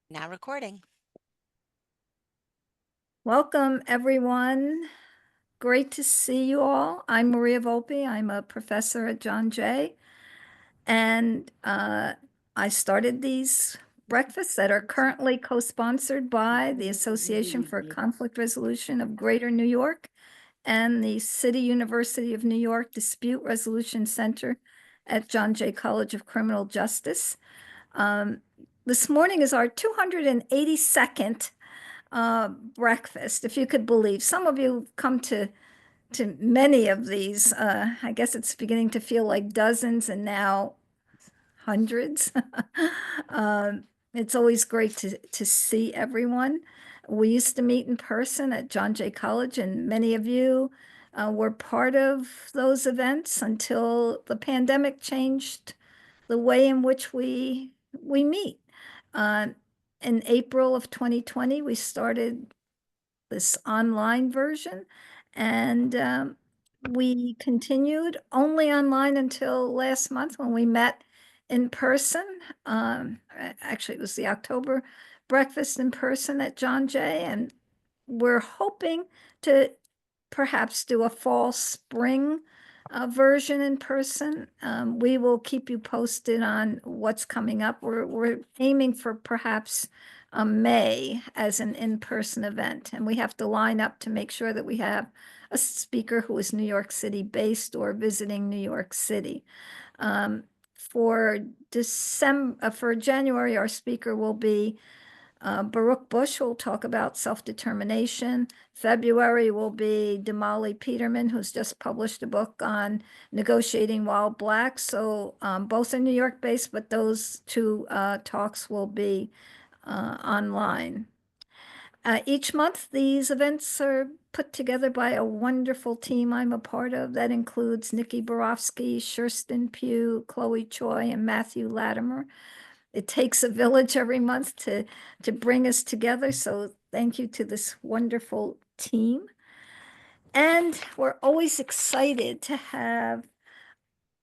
Now recording. Welcome, everyone. Great to see you all. I'm Maria Volpe. I'm a professor at John Jay, and I started these breakfasts that are currently co-sponsored by the Association for Conflict Resolution of Greater New York and the City University of New York Dispute Resolution Center at John Jay College of Criminal Justice. This morning is our 282nd breakfast, if you could believe. Some of you come to many of these. I guess it's beginning to feel like dozens and now hundreds. Um, it's always great to see everyone. We used to meet in person at John Jay College, and many of you were part of those events until the pandemic changed the way in which we meet. Uh, in April of 2020, we started this online version, and we continued only online until last month when we met in person. Actually, it was the October breakfast in person at John Jay, and we're hoping to perhaps do a fall spring version in person. We will keep you posted on what's coming up. We're aiming for perhaps May as an in-person event, and we have to line up to make sure that we have a speaker who is New York City based or visiting New York City. For January, our speaker will be Baruch Bush, who will talk about self-determination. February will be Damali Peterman, who's just published a book on negotiating while Black. So both are New York based, but those two talks will be online. Each month, these events are put together by a wonderful team I'm a part of that includes Nikki Borofsky, Sherston Pugh, Chloe Choi, and Matthew Latimer. It takes a village every month to bring us together. So thank you to this wonderful team. And we're always excited to have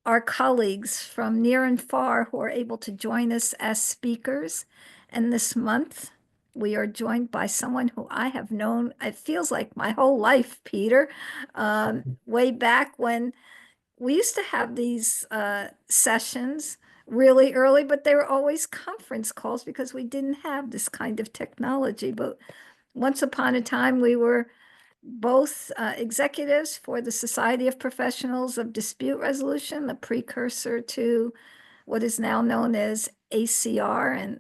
our colleagues from near and far who are able to join us as speakers. And this month, we are joined by someone who I have known, it feels like my whole life, Peter, way back when we used to have these sessions really early, but they were always conference calls because we didn't have this kind of technology. But once upon a time, we were both executives for the Society of Professionals of Dispute Resolution, the precursor to what is now known as ACR. And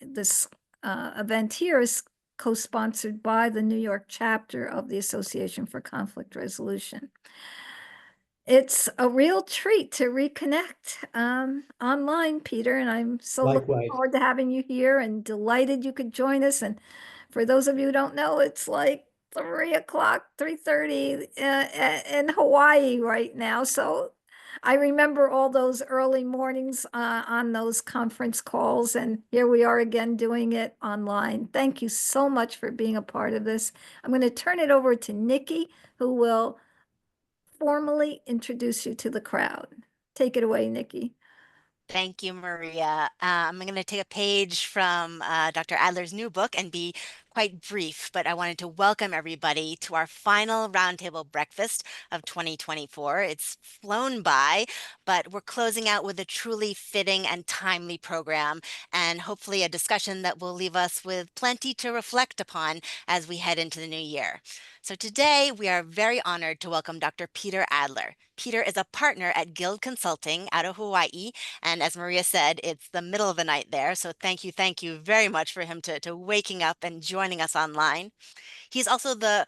this event here is co-sponsored by the New York chapter of the Association for Conflict Resolution. It's a real treat to reconnect online, Peter, and I'm so looking Likewise. forward to having you here and delighted you could join us. And for those of you who don't know, it's like 3:00, 3:30 in Hawaii right now. So I remember all those early mornings on those conference calls, and here we are again doing it online. Thank you so much for being a part of this. I'm going to turn it over to Nikki, who will formally introduce you to the crowd. Take it away, Nikki. Thank you, Maria. I'm going to take a page from Dr. Adler's new book and be quite brief, but I wanted to welcome everybody to our final Roundtable breakfast of 2024. It's flown by, but we're closing out with a truly fitting and timely program, and hopefully a discussion that will leave us with plenty to reflect upon as we head into the new year. So today we are very honored to welcome Dr. Peter Adler. Peter is a partner at Guild Consulting out of Hawaii, and as Maria said, it's the middle of the night there. So thank you very much for him to waking up and joining us online. He's also the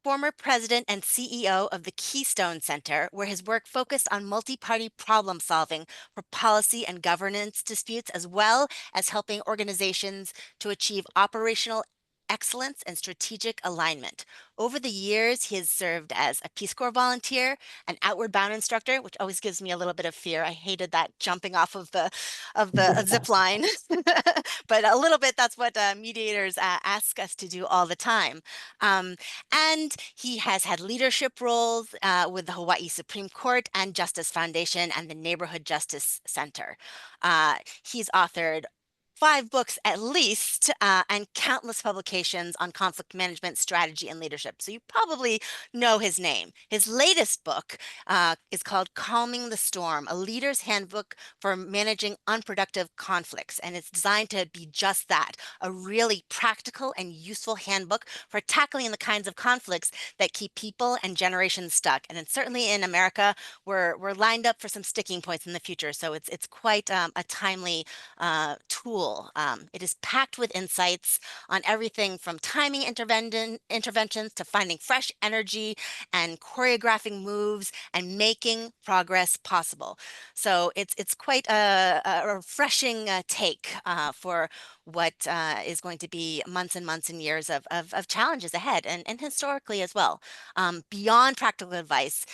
former president and CEO of the Keystone Center, where his work focused on multi-party problem solving for policy and governance disputes, as well as helping organizations to achieve operational excellence and strategic alignment. Over the years, he has served as a Peace Corps volunteer, an Outward Bound instructor, which always gives me a little bit of fear. I hated that jumping off of the zip line, but a little bit, that's what mediators ask us to do all the time. And he has had leadership roles with the Hawaii Supreme Court and Justice Foundation and the Neighborhood Justice Center. He's authored 5 books at least, and countless publications on conflict management, strategy, and leadership. So you probably know his name. His latest book is called Calming the Storm, a leader's handbook for managing unproductive conflicts. And it's designed to be just that, a really practical and useful handbook for tackling the kinds of conflicts that keep people and generations stuck. And then certainly in America, we're lined up for some sticking points in the future. So it's quite a timely tool. It is packed with insights on everything from timing interventions to finding fresh energy and choreographing moves and making progress possible. So it's quite a refreshing take for what is going to be months and months and years of challenges ahead, and historically as well. Beyond practical advice,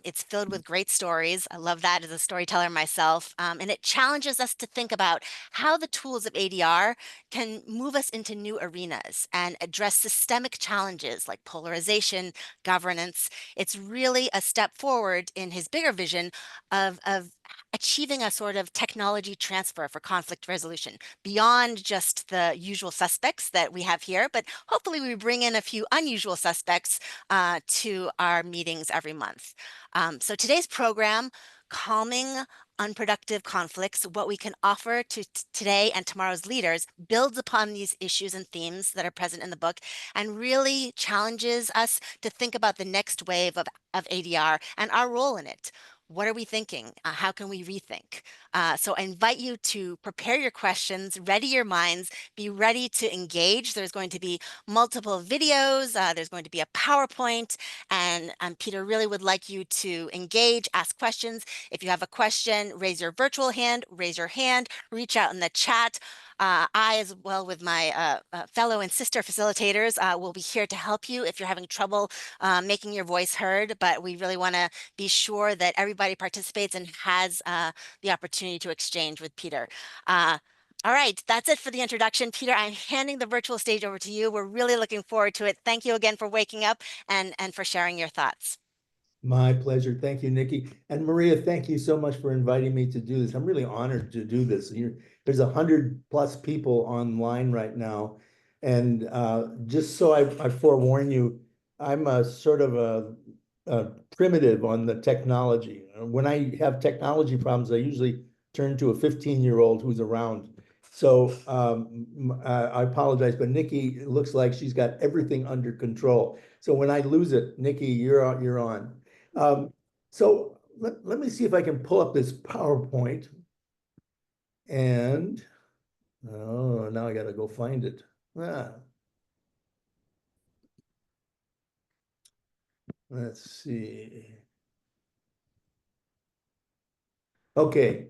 it's filled with great stories. I love that as a storyteller myself. And it challenges us to think about how the tools of ADR can move us into new arenas and address systemic challenges like polarization, governance. It's really a step forward in his bigger vision of achieving a sort of technology transfer for conflict resolution beyond just the usual suspects that we have here, but hopefully we bring in a few unusual suspects to our meetings every month. So today's program, Calming Unproductive Conflicts, what we can offer to today and tomorrow's leaders, builds upon these issues and themes that are present in the book and really challenges us to think about the next wave of ADR and our role in it. What are we thinking? How can we rethink? So I invite you to prepare your questions, ready your minds, be ready to engage. There's going to be multiple videos, there's going to be a PowerPoint, and Peter really would like you to engage, ask questions. If you have a question, raise your virtual hand, raise your hand, reach out in the chat. I, as well with my fellow and sister facilitators, will be here to help you if you're having trouble making your voice heard, but we really want to be sure that everybody participates and has the opportunity to exchange with Peter. All right, that's it for the introduction. Peter, I'm handing the virtual stage over to you. We're really looking forward to it. Thank you again for waking up and for sharing your thoughts. My pleasure. Thank you, Nikki. And Maria, thank you so much for inviting me to do this. I'm really honored to do this. There's 100+ people online right now. And just so I forewarn you, I'm a sort of a primitive on the technology. When I have technology problems, I usually turn to a 15-year-old who's around. So I apologize, but Nikki looks like she's got everything under control. So when I lose it, Nikki, you're on. So let me see if I can pull up this PowerPoint. And oh, now I got to go find it. Let's see. Okay,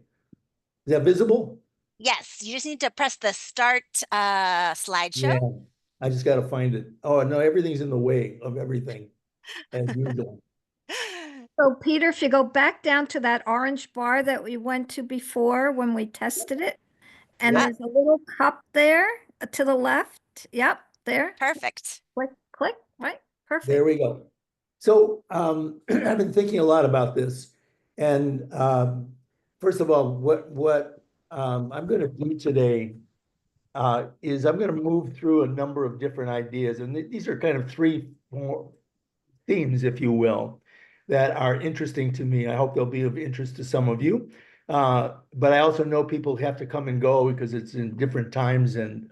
is that visible? Yes, you just need to press the start slideshow. Yeah, I just got to find it. Oh, no, everything's in the way of everything as usual. So, Peter, if you go back down to that orange bar that we went to before when we tested it, and Yeah. there's a little cup there to the left. Yep, there. Perfect. Click, click, right? There Perfect. we go. So I've been thinking a lot about this. And first of all, what I'm going to do today is I'm going to move through a number of different ideas. And these are kind of three more themes, if you will, that are interesting to me. I hope they'll be of interest to some of you. But I also know people have to come and go because it's in different times and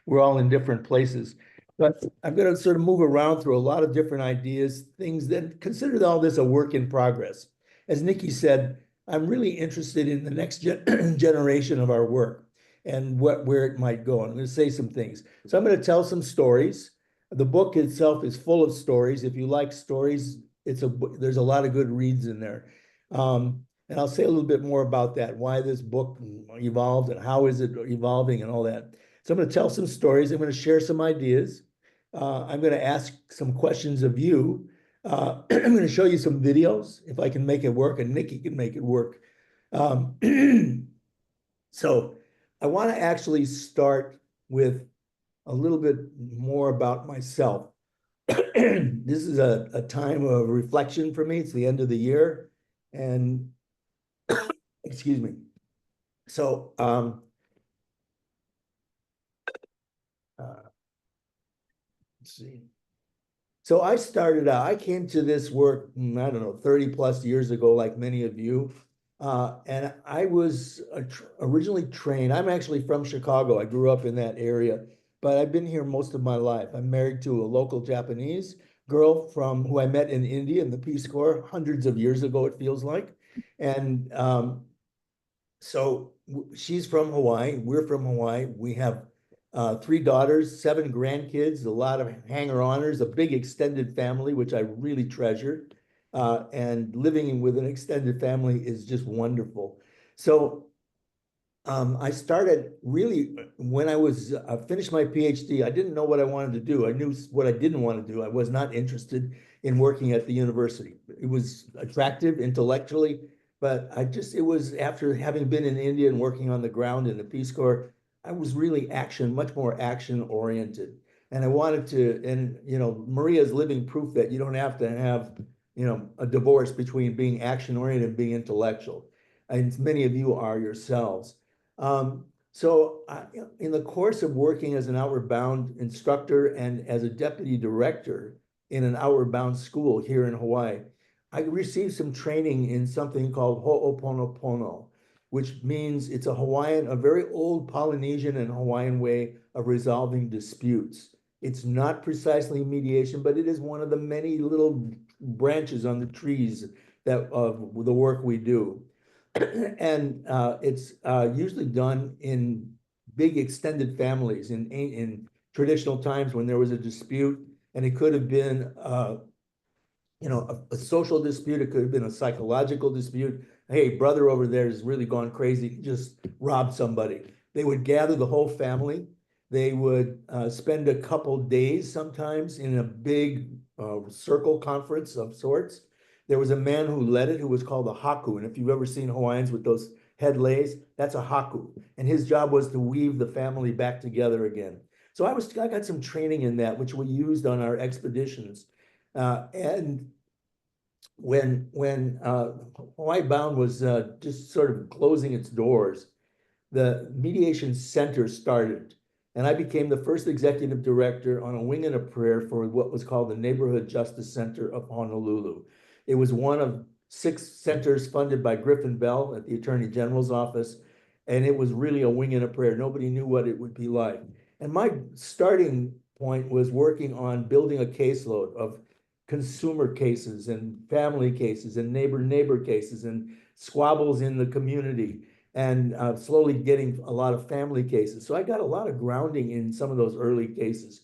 we're all in different places. But I'm going to sort of move around through a lot of different ideas, things that consider all this a work in progress. As Nikki said, I'm really interested in the next generation of our work and where it might go. I'm going to say some things. So I'm going to tell some stories. The book itself is full of stories. If you like stories, there's a lot of good reads in there. And I'll say a little bit more about that, why this book evolved and how is it evolving and all that. So I'm going to tell some stories. I'm going to share some ideas. I'm going to ask some questions of you. I'm going to show you some videos if I can make it work, and Nikki can make it work. So I want to actually start with a little bit more about myself. This is a time of reflection for me. It's the end of the year. And excuse me. So let's see. So I started out, I came to this work, I don't know, 30 plus years ago, like many of you. And I was originally trained, I'm actually from Chicago. I grew up in that area, but I've been here most of my life. I'm married to a local Japanese girl from who I met in India in the Peace Corps hundreds of years ago, it feels like. And so she's from Hawaii. We're from Hawaii. We have 3 daughters, 7 grandkids, a lot of hanger-oners, a big extended family, which I really treasure. And living with an extended family is just wonderful. So I started really when I was finished my PhD. I didn't know what I wanted to do. I knew what I didn't want to do. I was not interested in working at the university. It was attractive intellectually, but it was after having been in India and working on the ground in the Peace Corps, I was really much more action oriented. And I wanted to, and Maria is living proof that you don't have to have, a divorce between being action oriented and being intellectual. And many of you are yourselves. In the course of working as an outward bound instructor and as a deputy director in an outward bound school here in Hawaii, I received some training in something called ho'oponopono, which means it's a very old Polynesian and Hawaiian way of resolving disputes. It's not precisely mediation, but it is one of the many little branches on the trees of the work we do. And it's usually done in big extended families in traditional times when there was a dispute, and it could have been a social dispute. It could have been a psychological dispute. Hey, brother over there has really gone crazy. He just robbed somebody. They would gather the whole family. They would spend a couple days sometimes in a big circle conference of sorts. There was a man who led it who was called a haku. And if you've ever seen Hawaiians with those head lays, that's a haku. And his job was to weave the family back together again. So I got some training in that, which we used on our expeditions. And when Hawaii Bound was just sort of closing its doors, the mediation center started. And I became the first executive director on a wing and a prayer for what was called the Neighborhood Justice Center of Honolulu. It was one of 6 centers funded by Griffin Bell at the Attorney General's office. And it was really a wing and a prayer. Nobody knew what it would be like. And my starting point was working on building a caseload of consumer cases and family cases and neighbor cases and squabbles in the community, and slowly getting a lot of family cases. So I got a lot of grounding in some of those early cases.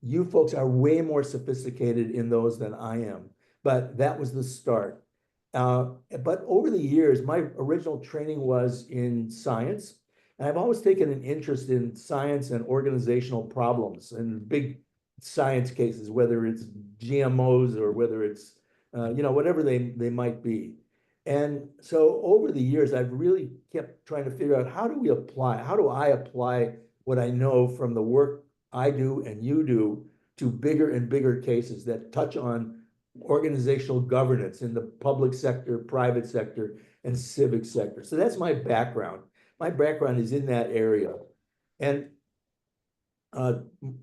You folks are way more sophisticated in those than I am, but that was the start. But over the years, my original training was in science, and I've always taken an interest in science and organizational problems and big science cases, whether it's GMOs or whether it's, whatever they might be. And so over the years, I've really kept trying to figure out how do I apply what I know from the work I do and you do to bigger and bigger cases that touch on organizational governance in the public sector, private sector, and civic sector. So that's my background. My background is in that area. And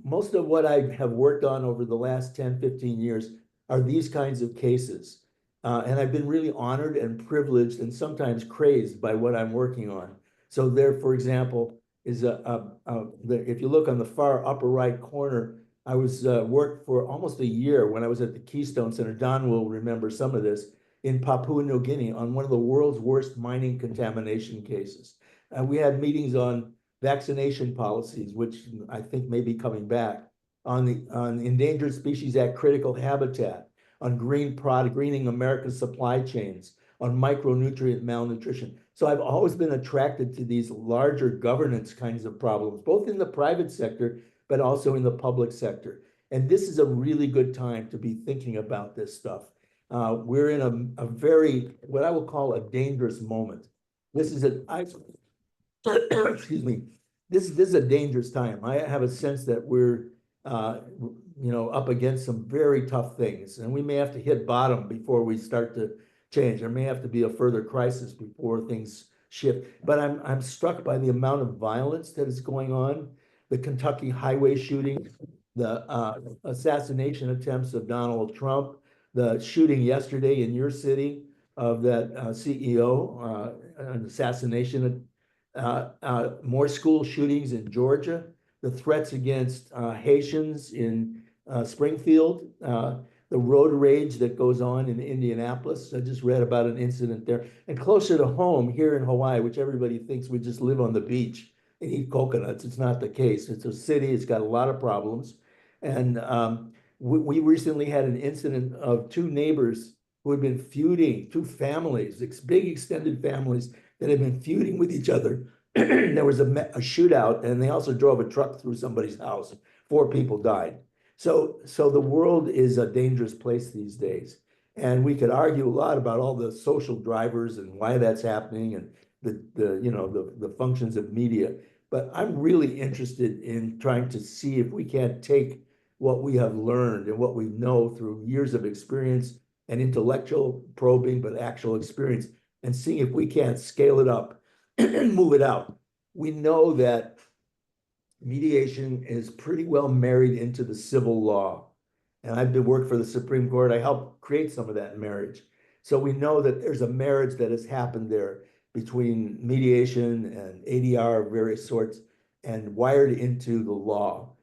most of what I have worked on over the last 10, 15 years are these kinds of cases. And I've been really honored and privileged and sometimes crazed by what I'm working on. So there, for example, is if you look on the far upper right corner, I was worked for almost a year when I was at the Keystone Center. Don will remember some of this in Papua New Guinea on one of the world's worst mining contamination cases. We had meetings on vaccination policies, which I think may be coming back, on the Endangered Species Act critical habitat, on greening America's supply chains, on micronutrient malnutrition. So I've always been attracted to these larger governance kinds of problems, both in the private sector, but also in the public sector. And this is a really good time to be thinking about this stuff. We're in a very, what I will call a dangerous moment. This is excuse me, this is a dangerous time. I have a sense that we're up against some very tough things, and we may have to hit bottom before we start to change. There may have to be a further crisis before things shift. But I'm struck by the amount of violence that is going on. The Kentucky highway shooting, assassination attempts of Donald Trump, the shooting yesterday in your city of that CEO, an assassination, more school shootings in Georgia, the threats against Haitians in Springfield, the road rage that goes on in Indianapolis. I just read about an incident there. And closer to home here in Hawaii, which everybody thinks we just live on the beach and eat coconuts. It's not the case. It's a city. It's got a lot of problems. And we recently had an incident of two neighbors who had been feuding, two families, big extended families that had been feuding with each other. There was a shootout, and they also drove a truck through somebody's house. 4 people died. So the world is a dangerous place these days. And we could argue a lot about all the social drivers and why that's happening and the functions of media. But I'm really interested in trying to see if we can't take what we have learned and what we know through years of experience and intellectual probing, but actual experience, and seeing if we can't scale it up and move it out. We know that mediation is pretty well married into the civil law. And I've been working for the Supreme Court. I helped create some of that marriage. So we know that there's a marriage that has happened there between mediation and ADR of various sorts and wired into the law.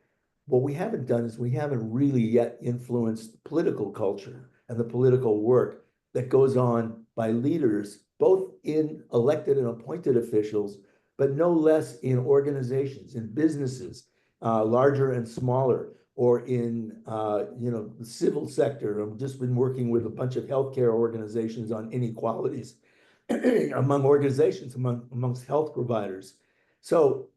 What we haven't done is we haven't really yet influenced political culture and the political work that goes on by leaders, both in elected and appointed officials, but no less in organizations, in businesses, larger and smaller, or in the civil sector. I've just been working with a bunch of healthcare organizations on inequalities among organizations, amongst health providers. So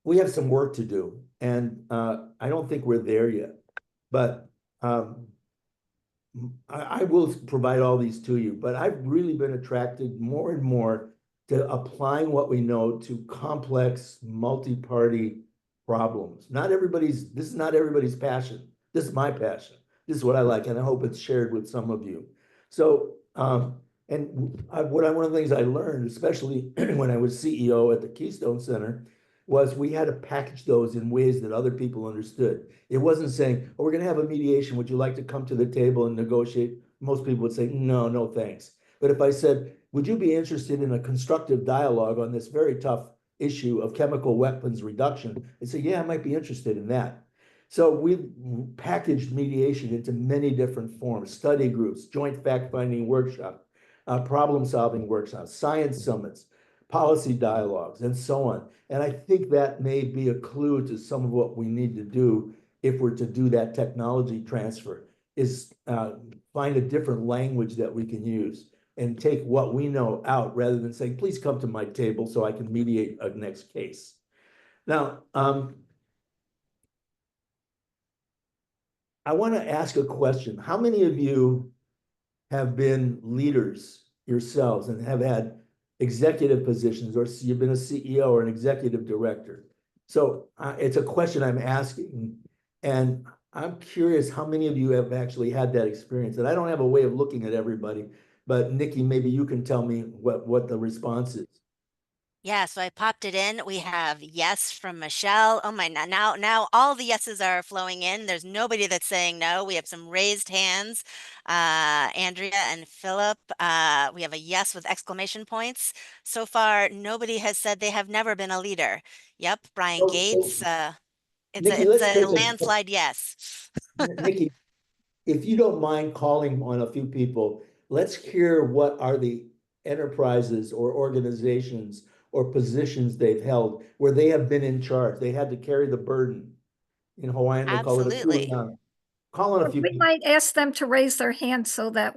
we have some work to do, and I don't think we're there yet. But I will provide all these to you. But I've really been attracted more and more to applying what we know to complex, multi-party problems. This is not everybody's passion. This is my passion. This is what I like, and I hope it's shared with some of you. So, one of the things I learned, especially when I was CEO at the Keystone Center, was we had to package those in ways that other people understood. It wasn't saying, oh, we're going to have a mediation. Would you like to come to the table and negotiate? Most people would say, no, no, thanks. But if I said, would you be interested in a constructive dialogue on this very tough issue of chemical weapons reduction? They'd say, yeah, I might be interested in that. So we packaged mediation into many different forms: study groups, joint fact-finding workshop, problem-solving workshops, science summits, policy dialogues, and so on. And I think that may be a clue to some of what we need to do if we're to do that technology transfer, is find a different language that we can use and take what we know out rather than saying, please come to my table so I can mediate a next case. Now, I want to ask a question. How many of you have been leaders yourselves and have had executive positions, or you've been a CEO or an executive director? So it's a question I'm asking, and I'm curious how many of you have actually had that experience. And I don't have a way of looking at everybody, but Nikki, maybe you can tell me what the response is. Yeah, so I popped it in. We have yes from Michelle. Oh my, now all the yeses are flowing in. There's nobody that's saying no. We have some raised hands. Andrea and Philip. We have a yes with exclamation points. So far, nobody has said they have never been a leader. Yep, Brian Gates. Nikki, It's let's a take landslide yes. Nikki, if you don't mind calling on a few people, let's hear what are the enterprises or organizations or positions they've held where they have been in charge. They had to carry the burden. In Hawaiian, they call it a Absolutely. kuleana. Call on a few We people. might ask them to raise their hand so that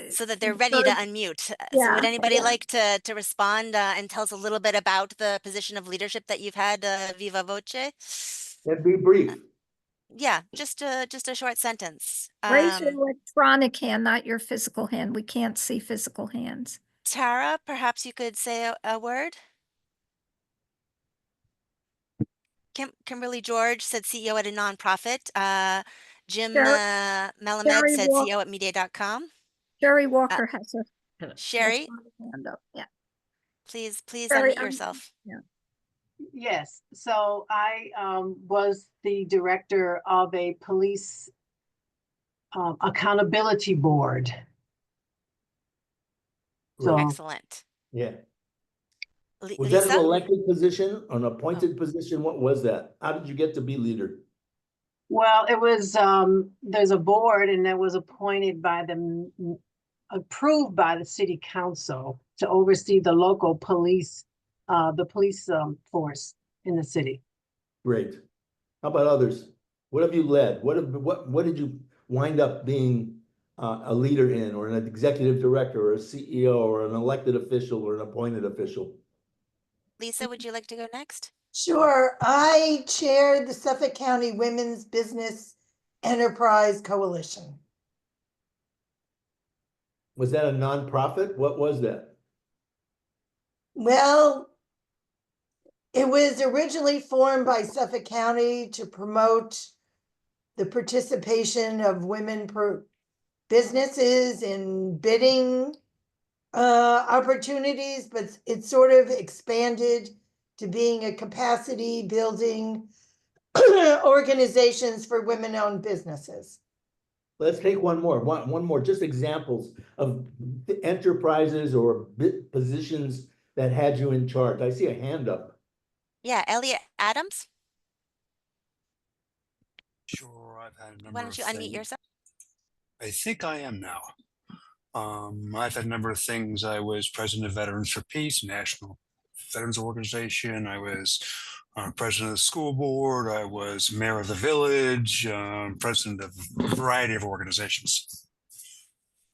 So that they're ready to unmute. So would yeah, anybody yeah. like to respond and tell us a little bit about the position of leadership that you've had viva voce? And be brief. Yeah, just a short sentence. Raise your electronic hand, not your physical hand. We can't see physical hands. Tara, perhaps you could say a word. Kimberly George said CEO at a nonprofit. Jim Melamed Sherry said Walker, CEO at media.com. Sherry Walker has a Sherry, electronic hand up. Yeah. please Sherry, unmute yourself. yeah. Yes, so I was the director of a police accountability board. So Excellent. Yeah. Was that an Lisa? elected position, an Oh, appointed position? What was that? How did you get to be leader? well, it was there's a board and that was appointed by the approved by the city council to oversee the local police, the police force in the city. Great. How about others? What have you led? What did you wind up being a leader in, or an executive director, or a CEO, or an elected official, or an appointed official? Lisa, would you like to go next? Sure. I chaired the Suffolk County Women's Business Enterprise Coalition. Was that a nonprofit? What was that? Well, it was originally formed by Suffolk County to promote the participation of women businesses in bidding opportunities, but it sort of expanded to being a capacity building organizations for women-owned businesses. Let's take one more, just examples of enterprises or positions that had you in charge. I see a hand up. Yeah, Elliot Adams, Sure, I've had a why number don't of you unmute things. yourself? I think I am now. I've had a number of things. I was president of Veterans for Peace, National Veterans Organization. I was president of the school board. I was mayor of the village, president of a variety of organizations.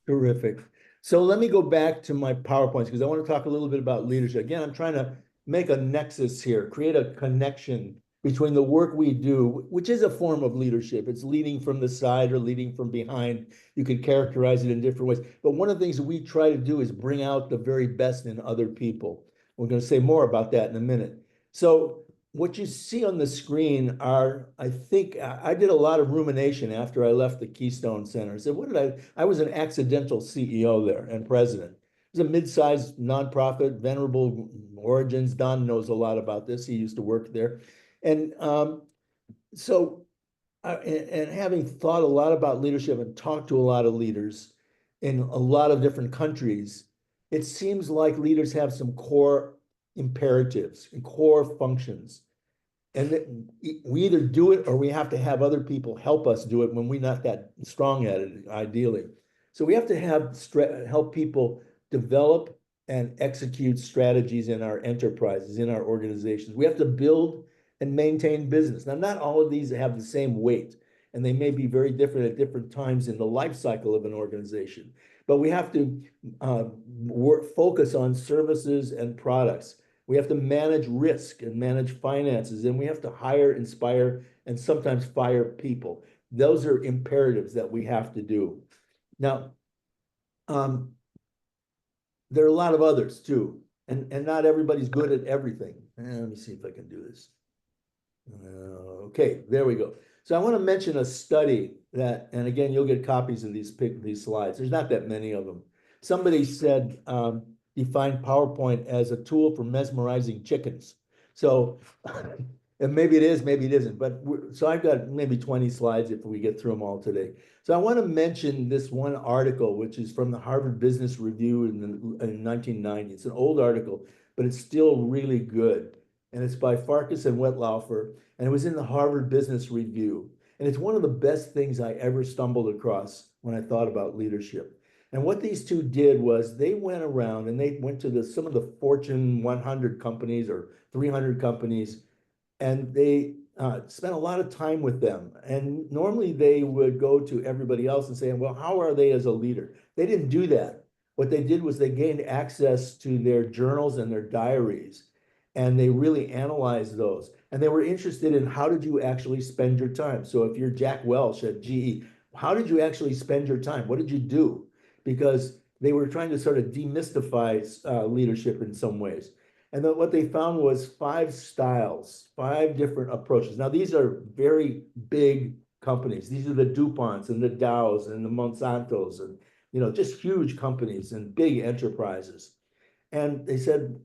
Terrific. So let me go back to my PowerPoints because I want to talk a little bit about leadership. Again, I'm trying to make a nexus here, create a connection between the work we do, which is a form of leadership. It's leading from the side or leading from behind. You can characterize it in different ways. But one of the things we try to do is bring out the very best in other people. We're going to say more about that in a minute. So what you see on the screen are, I think, I did a lot of rumination after I left the Keystone Center. I said, what did I was an accidental CEO there and president. It was a mid-sized nonprofit, venerable origins. Don knows a lot about this. He used to work there. And and having thought a lot about leadership and talked to a lot of leaders in a lot of different countries, it seems like leaders have some core imperatives and core functions. And we either do it or we have to have other people help us do it when we're not that strong at it, ideally. So we have to help people develop and execute strategies in our enterprises, in our organizations. We have to build and maintain business. Now, not all of these have the same weight, and they may be very different at different times in the life cycle of an organization. But we have to focus on services and products. We have to manage risk and manage finances, and we have to hire, inspire, and sometimes fire people. Those are imperatives that we have to do. Now, there are a lot of others too, and not everybody's good at everything. Let me see if I can do this. Okay, there we go. So I want to mention a study that, and again, you'll get copies of these slides. There's not that many of them. Somebody said, define PowerPoint as a tool for mesmerizing chickens. So, and maybe it is, maybe it isn't. But so I've got maybe 20 slides if we get through them all today. So I want to mention this one article, which is from the Harvard Business Review in 1990. It's an old article, but it's still really good. And it's by Farkas and Wetlaufer, and it was in the Harvard Business Review. And it's one of the best things I ever stumbled across when I thought about leadership. And what these two did was they went around and they went to some of the Fortune 100 companies or 300 companies, and they spent a lot of time with them. And normally they would go to everybody else and say, well, how are they as a leader? They didn't do that. What they did was they gained access to their journals and their diaries, and they really analyzed those. And they were interested in how did you actually spend your time? So if you're Jack Welch at GE, how did you actually spend your time? What did you do? Because they were trying to sort of demystify leadership in some ways. And then what they found was 5 styles, 5 different approaches. Now, these are very big companies. These are the DuPonts and the Dows and the Monsantos and, just huge companies and big enterprises. And they said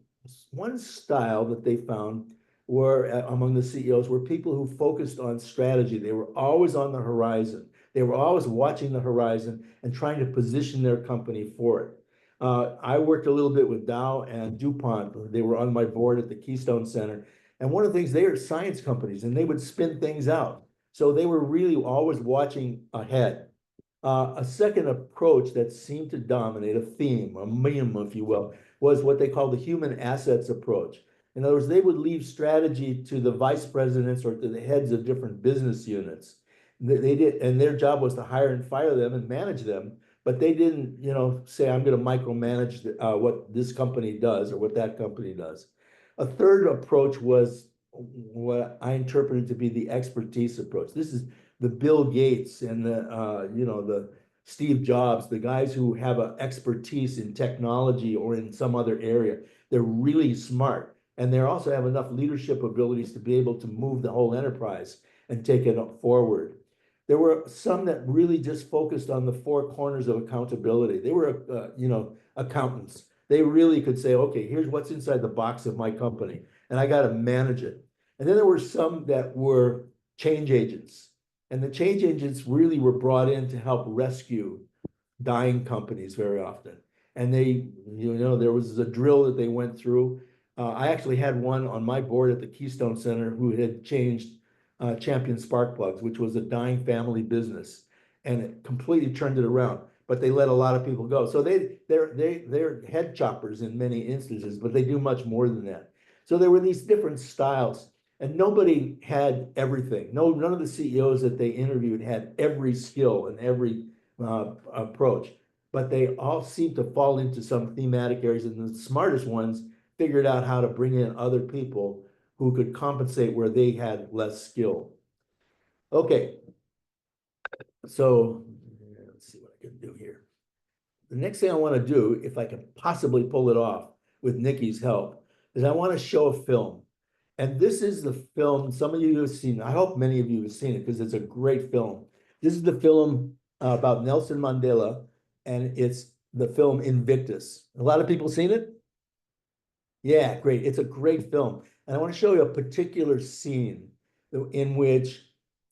one style that they found were among the CEOs were people who focused on strategy. They were always on the horizon. They were always watching the horizon and trying to position their company for it. I worked a little bit with Dow and DuPont. They were on my board at the Keystone Center. And one of the things, they are science companies and they would spin things out. So they were really always watching ahead. A second approach that seemed to dominate, a theme, a meme, if you will, was what they call the human assets approach. In other words, they would leave strategy to the vice presidents or to the heads of different business units. They did, and their job was to hire and fire them and manage them, but they didn't, say, I'm going to micromanage what this company does or what that company does. A third approach was what I interpreted to be the expertise approach. This is the Bill Gates and the Steve Jobs, the guys who have an expertise in technology or in some other area. They're really smart. And they also have enough leadership abilities to be able to move the whole enterprise and take it forward. There were some that really just focused on the four corners of accountability. They were, accountants. They really could say, okay, here's what's inside the box of my company, and I got to manage it. And then there were some that were change agents. And the change agents really were brought in to help rescue dying companies very often. And they, there was a drill that they went through. I actually had one on my board at the Keystone Center who had changed Champion Spark Plugs, which was a dying family business, and it completely turned it around. But they let a lot of people go. So they're head choppers in many instances, but they do much more than that. So there were these different styles, and nobody had everything. None of the CEOs that they interviewed had every skill and every approach, but they all seemed to fall into some thematic areas, and the smartest ones figured out how to bring in other people who could compensate where they had less skill. Okay, so let's see what I can do here. The next thing I want to do, if I can possibly pull it off with Nikki's help, is I want to show a film. And this is the film, some of you have seen, I hope many of you have seen it because it's a great film. This is the film about Nelson Mandela, and it's the film Invictus. A lot of people seen it? Yeah, great. It's a great film. And I want to show you a particular scene in which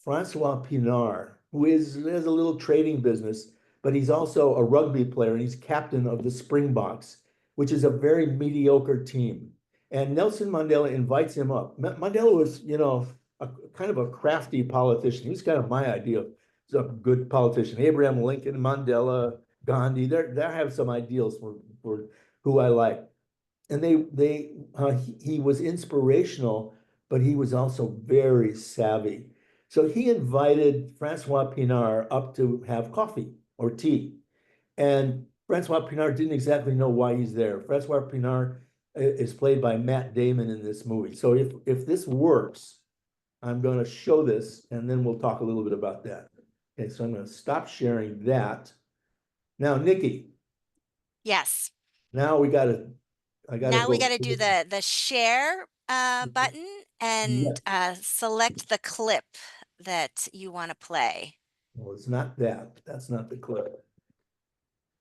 Francois Pinard, who has a little trading business, but he's also a rugby player and he's captain of the Springboks, which is a very mediocre team. And Nelson Mandela invites him up. Mandela was, a kind of a crafty politician. He was kind of my idea of a good politician. Abraham Lincoln, Mandela, Gandhi, they have some ideals for who I like. And he was inspirational, but he was also very savvy. So he invited Francois Pinard up to have coffee or tea. And Francois Pinard didn't exactly know why he's there. Francois Pinard is played by Matt Damon in this movie. So if this works, I'm going to show this, and then we'll talk a little bit about that. Okay, so I'm going to stop sharing that. Now, Nikki. Yes. Now we got to, Now we got to do the share button and select the clip that you want to play. Well, it's not that. That's not the clip.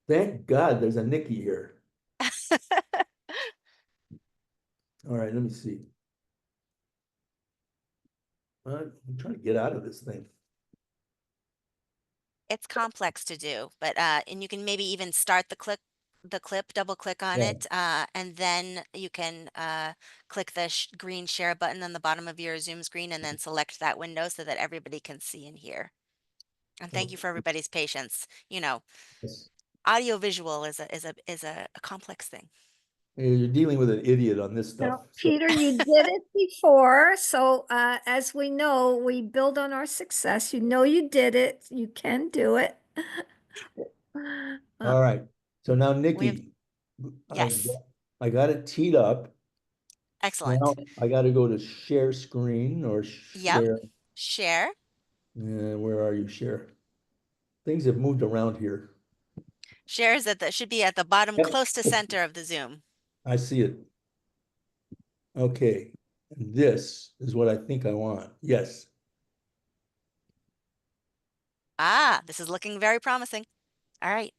Thank God there's a Nikki here. All right, let me see. I'm trying to get out of this thing. It's complex to do, but and you can maybe even start the clip, double click on it, and then you can click the green share button on the bottom of your Zoom screen and then select that window so that everybody can see and hear. And thank you for everybody's patience. Yes. Audio visual is a complex thing. You're dealing with an idiot on this stuff. Now, Peter, you did it before. So as we know, we build on our success. You did it. You can do it. All right. So now, Nikki, Yes. I got it teed up. Excellent. Now I got to go to share screen or share. Yep. Share. Where are you, share? Things have moved around here. Share is should be at the bottom, Yep. close to center of the Zoom. I see it. Okay. And this is what I think I want. Yes. Ah, this is looking very promising. All right.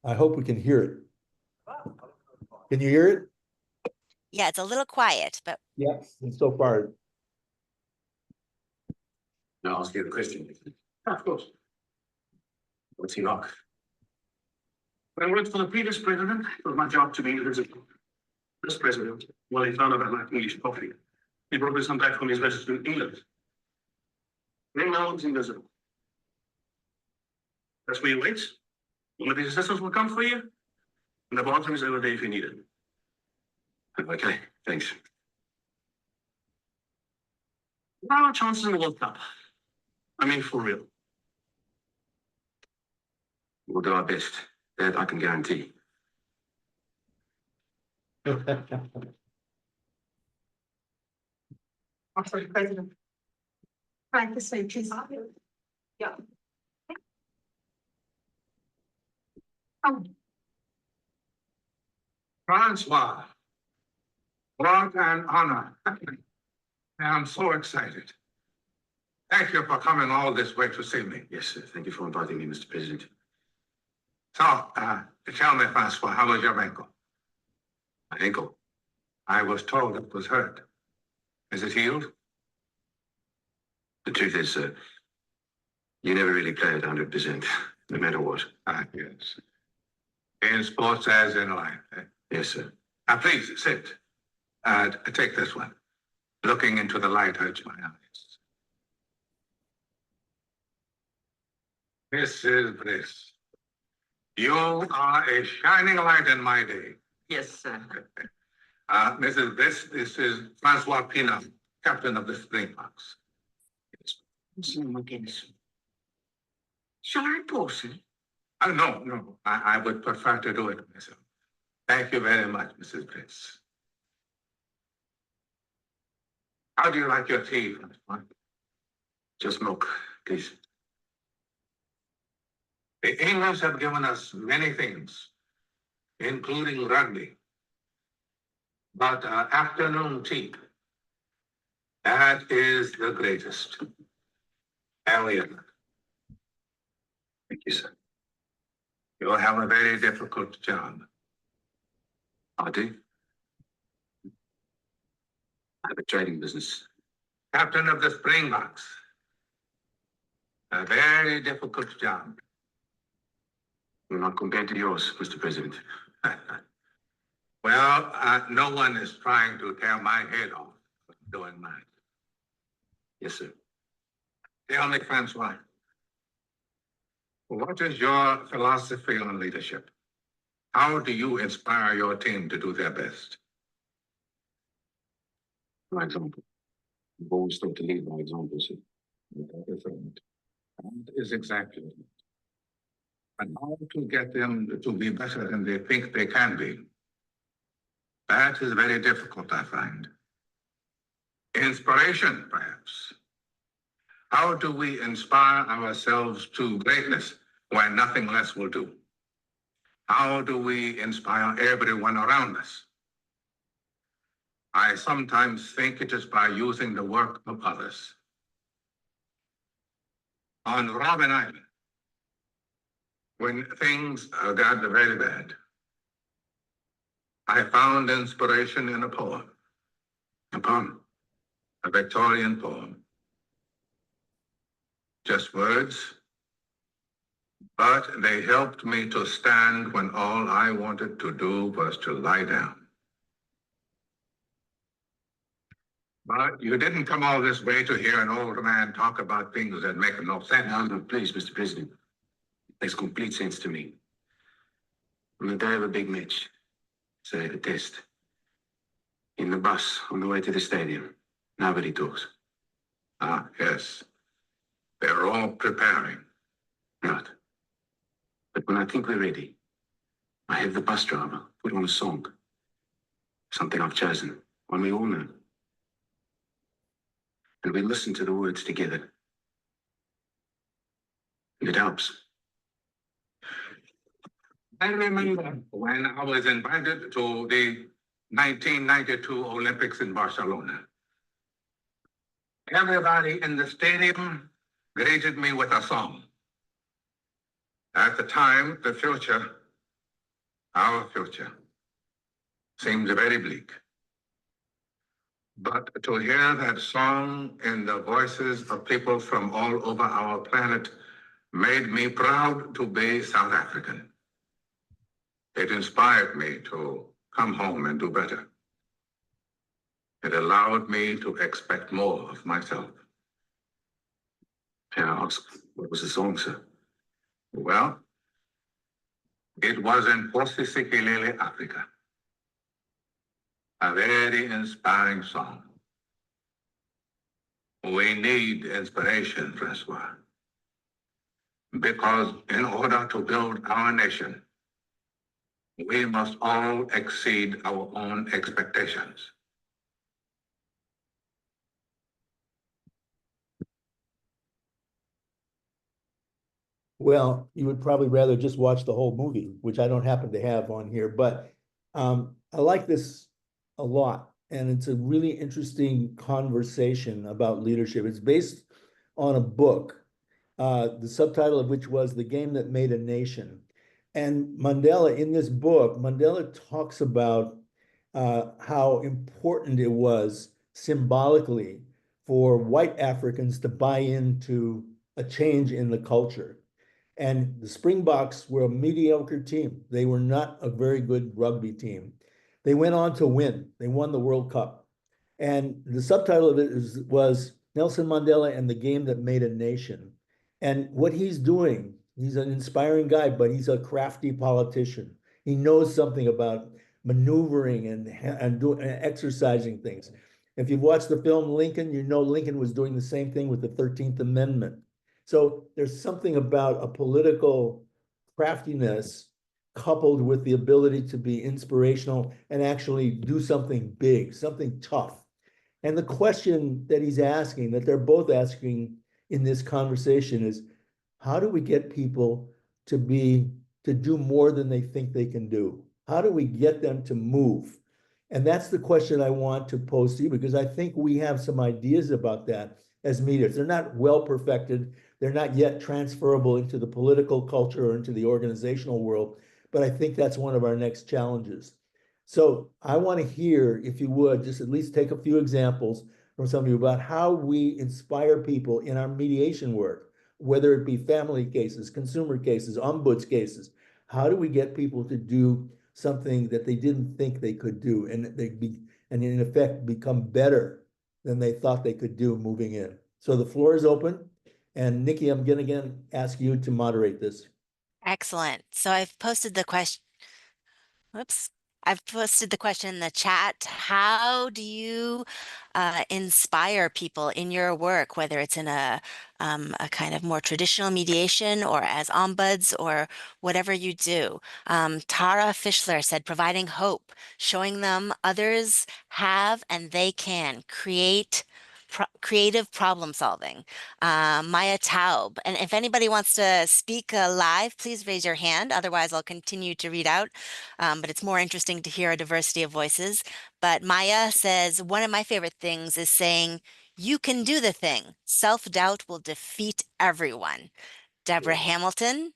I hope we can hear it. Can you hear it? Yeah, it's a little quiet, but Yep, and so far. Now I'll ask you the question. Of course. What's he like? When I worked for the previous president, it was my job to be invisible. This president, well, he found out about my English coffee. He brought me some back from his residence in England. Then now it's invisible. That's where he waits. One of his assistants will come for you, and the bathroom is over there if you need it. Okay, thanks. What are our chances in the World Cup? I mean, for real. We'll do our best. That I can guarantee. Sorry, President. Frank, this way, please. Yeah. Francois, what an honor. I'm so excited. Thank you for coming all this way to see me. Yes, sir. Thank you for inviting me, Mr. President. So, tell me, Francois, how was your ankle? My ankle? I was told it was hurt. Is it healed? The truth is, you never really play at 100%, no matter what. Yes. In sports as in life. Yes, sir. Please, sit. Take this one. Looking into the light hurts my eyes. Mrs. Bliss, you are a shining light in my day. Yes, sir. Mrs. Bliss, this is Francois Pina, captain of the Springboks. Oh my goodness. Shall I pause it? No. I would prefer to do it myself. Thank you very much, Mrs. Bliss. How do you like your tea, Francois? Just milk, please. The English have given us many things, including rugby. But afternoon tea, that is the greatest. Elliot. Thank you, sir. You have a very difficult job. I do. I have a trading business. Captain of the Springboks. A very difficult job. Not compared to yours, Mr. President. Well, no one is trying to tear my head off for doing mine. Yes, sir. Tell me, Francois, what is your philosophy on leadership? How do you inspire your team to do their best? For example, you've always thought to lead by example, sir. That is exactly it. And how to get them to be better than they think they can be. That is very difficult, I find. Inspiration, perhaps. How do we inspire ourselves to greatness when nothing less will do? How do we inspire everyone around us? I sometimes think it is by using the work of others. On Robben Island, when things got very bad, I found inspiration in a poem, a Victorian poem. Just words, but they helped me to stand when all I wanted to do was to lie down. But you didn't come all this way to hear an old man talk about things that make no sense. No, please, Mr. President. It makes complete sense to me. On the day of a big match, say a test, in the bus on the way to the stadium, nobody talks. Yes. They're all preparing. Right. But when I think we're ready, I have the bus driver put on a song. Something I've chosen, one we all know. And we listen to the words together. And it helps. I remember when I was invited to the 1992 Olympics in Barcelona. Everybody in the stadium greeted me with a song. At the time, the future, our future, seemed very bleak. But to hear that song in the voices of people from all over our planet made me proud to be South African. It inspired me to come home and do better. It allowed me to expect more of myself. And I asked, what was the song, sir? Well, it was in Sikelele, Africa. A very inspiring song. We need inspiration, Francois, because in order to build our nation, we must all exceed our own expectations. Well, you would probably rather just watch the whole movie, which I don't happen to have on here, but I like this a lot. And it's a really interesting conversation about leadership. It's based on a book, the subtitle of which was The Game That Made a Nation. And Mandela, in this book, Mandela talks about how important it was symbolically for white Africans to buy into a change in the culture. And the Springboks were a mediocre team. They were not a very good rugby team. They went on to win. They won the World Cup. And the subtitle of it was Nelson Mandela and the Game That Made a Nation. And what he's doing, he's an inspiring guy, but he's a crafty politician. He knows something about maneuvering and exercising things. If you've watched the film Lincoln, you know Lincoln was doing the same thing with the 13th Amendment. So there's something about a political craftiness coupled with the ability to be inspirational and actually do something big, something tough. And the question that he's asking, that they're both asking in this conversation is, how do we get people to do more than they think they can do? How do we get them to move? And that's the question I want to pose to you, because I think we have some ideas about that as leaders. They're not well perfected. They're not yet transferable into the political culture or into the organizational world, but I think that's one of our next challenges. So I want to hear, if you would, just at least take a few examples from some of you about how we inspire people in our mediation work, whether it be family cases, consumer cases, ombuds cases. How do we get people to do something that they didn't think they could do, and in effect become better than they thought they could do moving in? So the floor is open. And Nikki, I'm going to again ask you to moderate this. Excellent. So I've posted the question. Whoops. I've posted the question in the chat. How do you inspire people in your work, whether it's in a kind of more traditional mediation or as ombuds or whatever you do? Tara Fischler said, providing hope, showing them others have and they can create creative problem solving. Maya Taub. And if anybody wants to speak live, please raise your hand. Otherwise, I'll continue to read out. But it's more interesting to hear a diversity of voices. But Maya says, one of my favorite things is saying, you can do the thing. Self-doubt will defeat everyone. Deborah Hamilton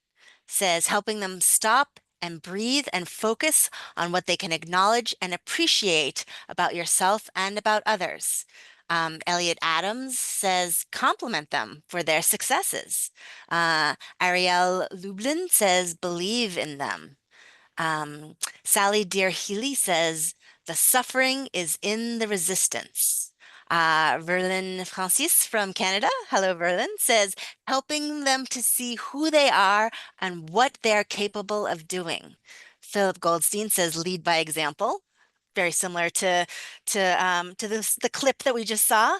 says, helping them stop and breathe and focus on what they can acknowledge and appreciate about yourself and about others. Elliot Adams says, compliment them for their successes. Ariel Lublin says, believe in them. Sally Dear Healy says, the suffering is in the resistance. Verlin Francis from Canada, hello Verlin, says, helping them to see who they are and what they're capable of doing. Philip Goldstein says, lead by example. Very similar to the clip that we just saw.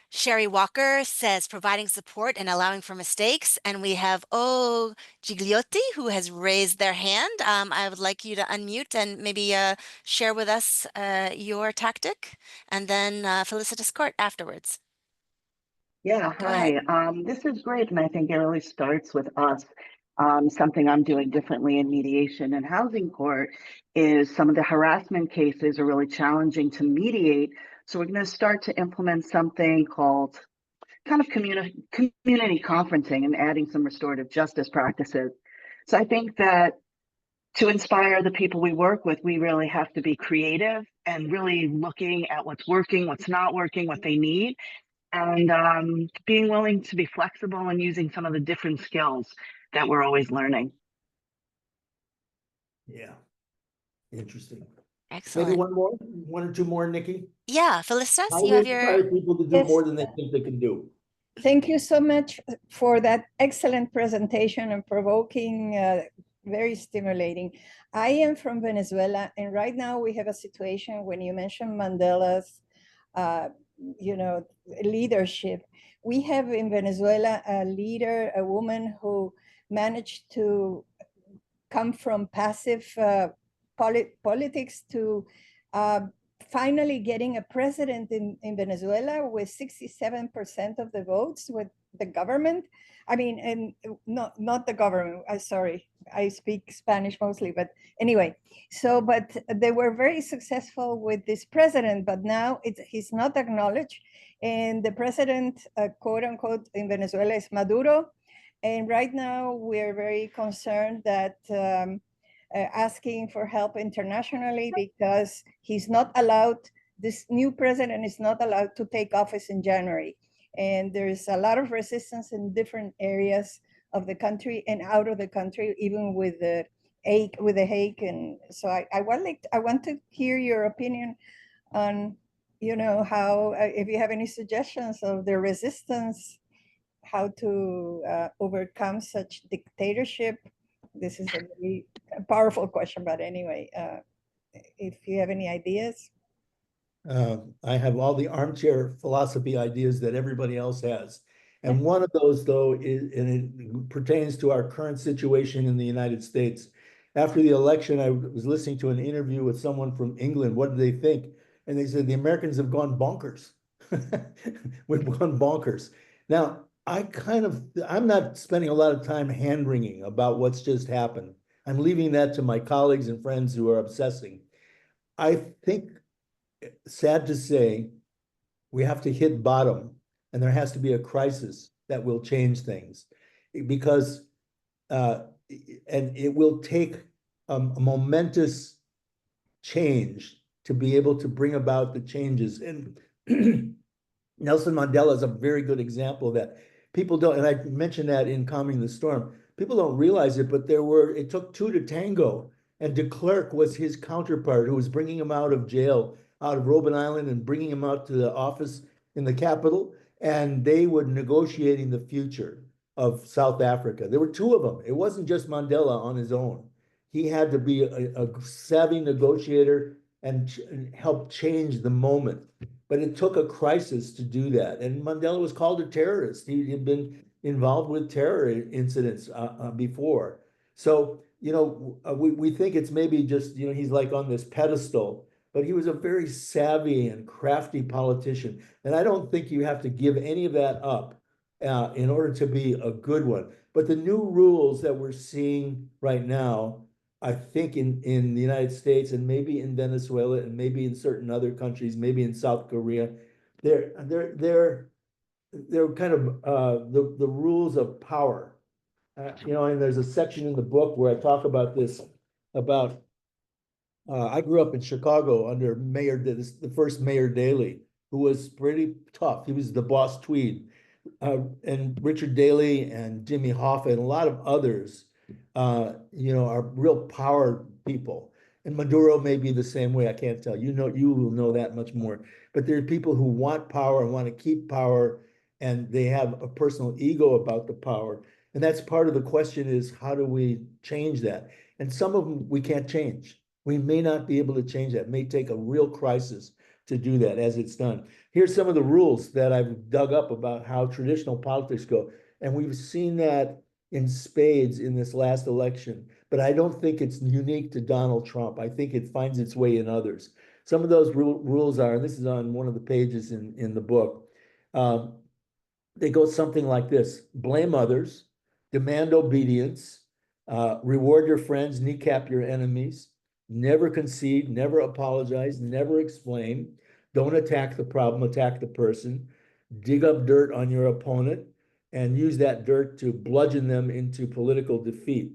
Sherry Walker says providing support and allowing for mistakes. And we have Gigliotti who has raised their hand. I would like you to unmute and maybe share with us your tactic, and then Felicitas Court afterwards. Yeah, hi. This is great, and I think it really starts with us. Something I'm doing differently in mediation and housing court is some of the harassment cases are really challenging to mediate. So we're going to start to implement something called kind of community conferencing and adding some restorative justice practices. So I think that to inspire the people we work with, we really have to be creative and really looking at what's working, what's not working, what they need, and being willing to be flexible and using some of the different skills that we're always learning. Yeah, interesting. Maybe Excellent. one or two more, Nikki? Yeah, Felicitas, How you do we have your. inspire people to do Yes. more than they think they can do? Thank you so much for that excellent presentation and provoking, very stimulating. I am from Venezuela, and right now we have a situation when you mentioned Mandela's, leadership. We have in Venezuela a leader, a woman who managed to come from passive politics to finally getting a president in Venezuela with 67% of the votes with the government. I mean, and not the government. Sorry, I speak Spanish mostly, but anyway. So, but they were very successful with this president, but now he's not acknowledged. And the president, quote unquote, in Venezuela is Maduro. And right now we're very concerned that asking for help internationally because he's not allowed, this new president is not allowed to take office in January. And there's a lot of resistance in different areas of the country and out of the country, even with the Hague. And so I want to hear your opinion on, how, if you have any suggestions of the resistance, how to overcome such dictatorship. This is a very powerful question, but anyway, if you have any ideas. I have all the armchair philosophy ideas that everybody else has. And one of those, though, is, and it pertains to our current situation in the United States. After the election, I was listening to an interview with someone from England. What did they think? And they said, the Americans have gone bonkers. We've gone bonkers. Now, I'm not spending a lot of time hand-wringing about what's just happened. I'm leaving that to my colleagues and friends who are obsessing. I think, sad to say, we have to hit bottom, and there has to be a crisis that will change things, because and it will take a momentous change to be able to bring about the changes. And Nelson Mandela is a very good example of that. People don't, and I mentioned that in Calming the Storm, people don't realize it, but it took two to tango, and de Klerk was his counterpart who was bringing him out of jail, out of Robben Island, and bringing him out to the office in the capital, and they were negotiating the future of South Africa. There were two of them. It wasn't just Mandela on his own. He had to be a savvy negotiator and help change the moment. But it took a crisis to do that. And Mandela was called a terrorist. He had been involved with terror incidents before. So, we think it's maybe just, he's like on this pedestal, but he was a very savvy and crafty politician. And I don't think you have to give any of that up in order to be a good one. But the new rules that we're seeing right now, I think in the United States and maybe in Venezuela and maybe in certain other countries, maybe in South Korea, they're kind of the rules of power. And there's a section in the book where I talk about this, about I grew up in Chicago under the first Mayor Daley, who was pretty tough. He was the boss Tweed. And Richard Daley and Jimmy Hoffa and a lot of others, are real power people. And Maduro may be the same way. I can't tell. You will know that much more. But there are people who want power and want to keep power, and they have a personal ego about the power. And that's part of the question is, how do we change that? And some of them we can't change. We may not be able to change that. It may take a real crisis to do that as it's done. Here's some of the rules that I've dug up about how traditional politics go. And we've seen that in spades in this last election, but I don't think it's unique to Donald Trump. I think it finds its way in others. Some of those rules are, and this is on one of the pages in the book, they go something like this: blame others, demand obedience, reward your friends, kneecap your enemies, never concede, never apologize, never explain, don't attack the problem, attack the person, dig up dirt on your opponent, and use that dirt to bludgeon them into political defeat.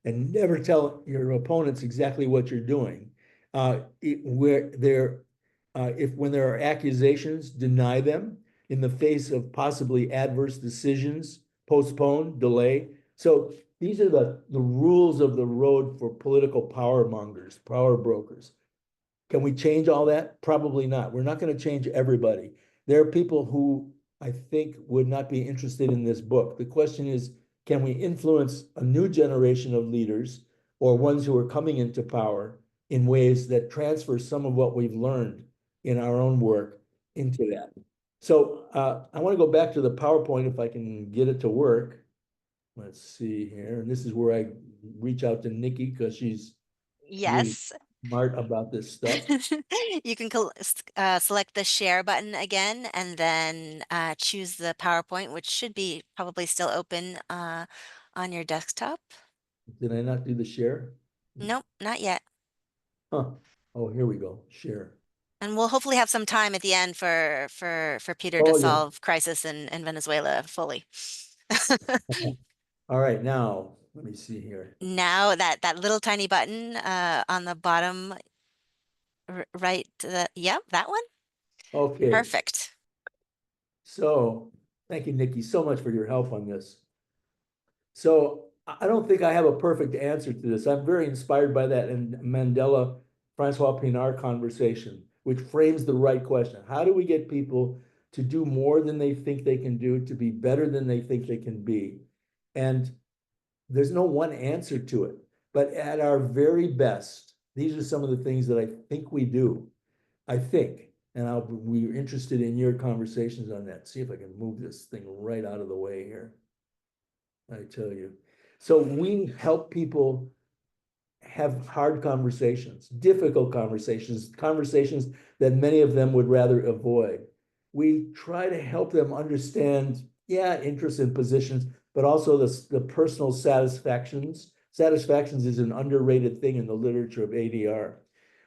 And never tell your opponents exactly what you're doing. Where there, if when there are accusations, deny them in the face of possibly adverse decisions, postpone, delay. So these are the rules of the road for political power mongers, power brokers. Can we change all that? Probably not. We're not going to change everybody. There are people who I think would not be interested in this book. The question is, can we influence a new generation of leaders or ones who are coming into power in ways that transfer some of what we've learned in our own work into that? So I want to go back to the PowerPoint if I can get it to work. Let's see here. And this is where I reach out to Nikki because she's really Yes. smart about this stuff. You can select the share button again and then choose the PowerPoint, which should be probably still open on your desktop. Did I not do the share? Nope, not yet. Huh. Oh, here we go. Share. And we'll hopefully have some time at the end for Peter to Oh, yeah. solve crisis in Venezuela fully. All right, now let me see here. Now that little tiny button on the bottom right, yeah, that one. Okay, Perfect. so thank you, Nikki, so much for your help on this. So I don't think I have a perfect answer to this. I'm very inspired by that and Mandela Francois Pinard conversation, which frames the right question. How do we get people to do more than they think they can do, to be better than they think they can be? And there's no one answer to it, but at our very best, these are some of the things that I think we do. I think, and we're interested in your conversations on that. See if I can move this thing right out of the way here. I tell you. So we help people have hard conversations, difficult conversations, conversations that many of them would rather avoid. We try to help them understand, yeah, interests and positions, but also the personal satisfactions. Satisfactions is an underrated thing in the literature of ADR.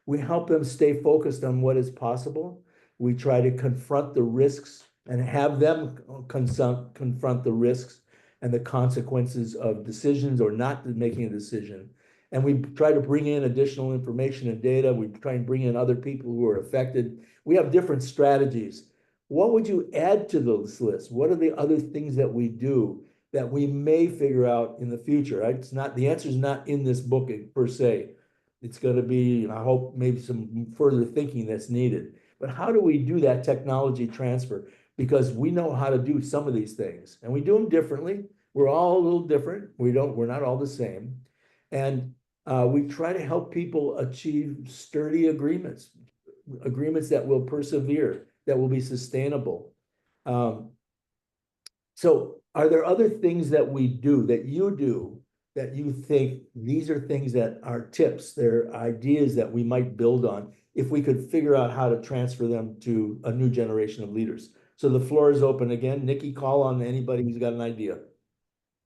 We help them stay focused on what is possible. We try to confront the risks and have them confront the risks and the consequences of decisions or not making a decision. And we try to bring in additional information and data. We try and bring in other people who are affected. We have different strategies. What would you add to this list? What are the other things that we do that we may figure out in the future? Right? It's not, the answer is not in this book per se. It's going to be, I hope, maybe some further thinking that's needed. But how do we do that technology transfer? Because we know how to do some of these things and we do them differently. We're all a little different. We're not all the same. And we try to help people achieve sturdy agreements that will persevere, that will be sustainable. So are there other things that we do, that you think these are things that are tips, they're ideas that we might build on if we could figure out how to transfer them to a new generation of leaders? So the floor is open again. Nikki, call on anybody who's got an idea.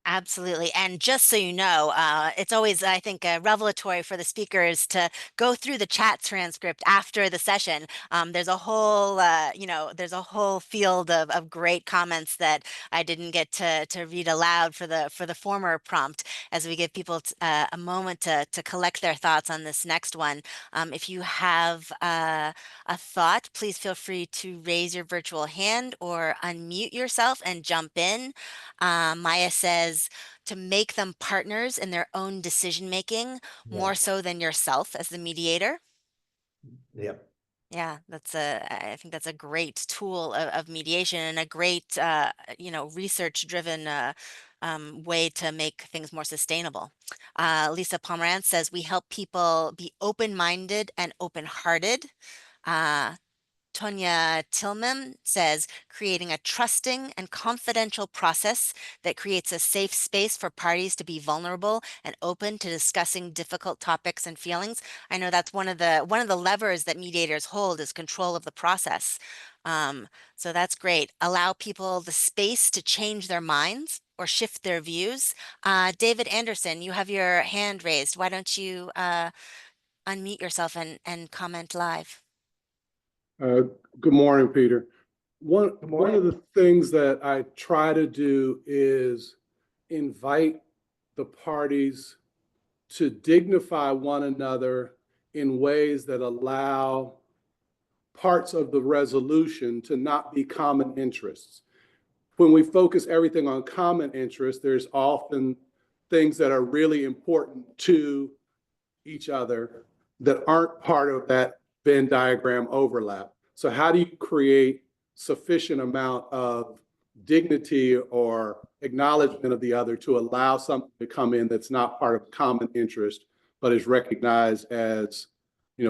Absolutely. And just so you know, it's always, I think, revelatory for the speakers to go through the chat transcript after the session. There's a whole, there's a whole field of great comments that I didn't get to read aloud for the former prompt as we give people a moment to collect their thoughts on this next one. If you have a thought, please feel free to raise your virtual hand or unmute yourself and jump in. Maya says to make them partners in their own decision making, more so than yourself as the mediator. Yep. Yeah, I think that's a great tool of mediation and a great, research-driven way to make things more sustainable. Lisa Pomerantz says we help people be open-minded and open-hearted. Tonya Tillman says, creating a trusting and confidential process that creates a safe space for parties to be vulnerable and open to discussing difficult topics and feelings. I know that's one of the levers that mediators hold is control of the process. So that's great. Allow people the space to change their minds or shift their views. David Anderson, you have your hand raised. Why don't you unmute yourself and comment live? Good morning, Peter. Good One morning. of the things that I try to do is invite the parties to dignify one another in ways that allow parts of the resolution to not be common interests. When we focus everything on common interests, there's often things that are really important to each other that aren't part of that Venn diagram overlap. So how do you create sufficient amount of dignity or acknowledgement of the other to allow something to come in that's not part of common interest, but is recognized as,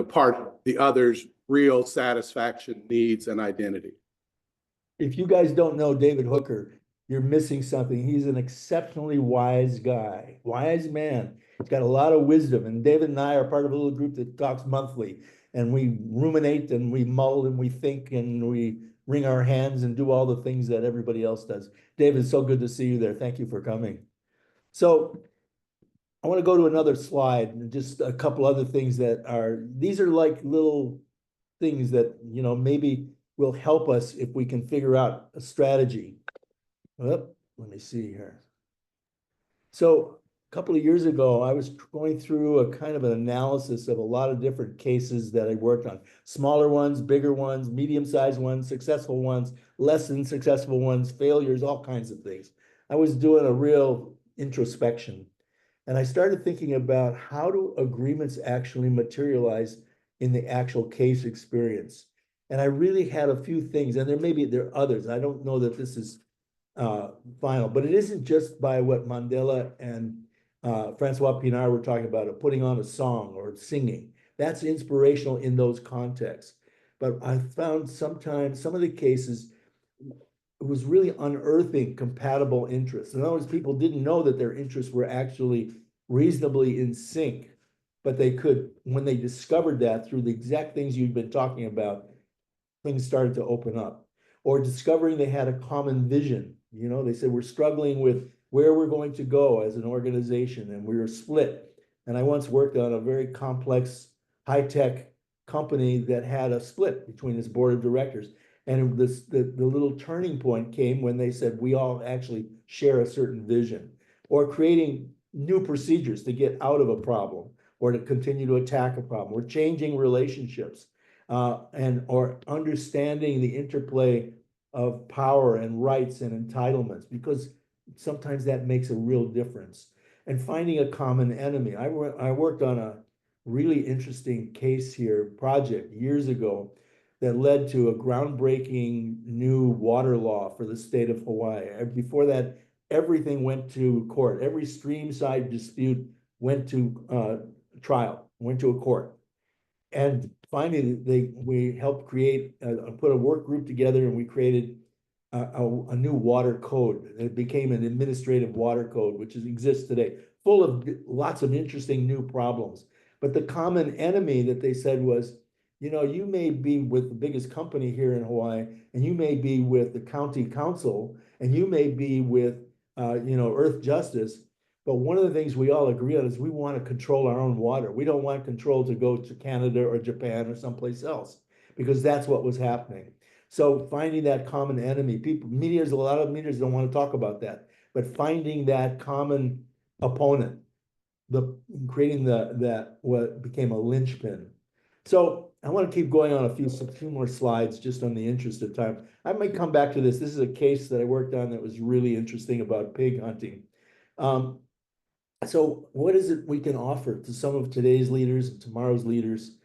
part of the other's real satisfaction, needs, and identity? If you guys don't know David Hooker, you're missing something. He's an exceptionally wise guy, wise man. He's got a lot of wisdom. And David and I are part of a little group that talks monthly. And we ruminate and we mull and we think and we wring our hands and do all the things that everybody else does. David, it's so good to see you there. Thank you for coming. So I want to go to another slide and just a couple other things these are like little things that, maybe will help us if we can figure out a strategy. Let me see here. So a couple of years ago, I was going through a kind of an analysis of a lot of different cases that I worked on. Smaller ones, bigger ones, medium-sized ones, successful ones, less than successful ones, failures, all kinds of things. I was doing a real introspection. And I started thinking about how do agreements actually materialize in the actual case experience. And I really had a few things, and there are others. I don't know that this is final, but it isn't just by what Mandela and Francois Pinard were talking about, of putting on a song or singing. That's inspirational in those contexts. But I found sometimes some of the cases, it was really unearthing compatible interests. In other words, people didn't know that their interests were actually reasonably in sync, but they could, when they discovered that through the exact things you've been talking about, things started to open up. Or discovering they had a common vision. They said, we're struggling with where we're going to go as an organization, and we were split. And I once worked on a very complex, high-tech company that had a split between its board of directors. And the little turning point came when they said, we all actually share a certain vision. Or creating new procedures to get out of a problem, or to continue to attack a problem, or changing relationships, or understanding the interplay of power and rights and entitlements, because sometimes that makes a real difference. And finding a common enemy. I worked on a really interesting project years ago that led to a groundbreaking new water law for the state of Hawaii. Before that, everything went to court. Every stream side dispute went to trial, went to a court. And finally, we helped put a work group together, and we created a new water code. It became an administrative water code, which exists today, full of lots of interesting new problems. But the common enemy that they said was, you may be with the biggest company here in Hawaii, and you may be with the county council, and you may be with, Earth Justice. But one of the things we all agree on is we want to control our own water. We don't want control to go to Canada or Japan or someplace else, because that's what was happening. So finding that common enemy, a lot of mediators don't want to talk about that, but finding that common opponent, creating what became a linchpin. So I want to keep going on a few more slides just on the interest of time. I might come back to this. This is a case that I worked on that was really interesting about pig hunting. So what is it we can offer to some of today's leaders and tomorrow's leaders?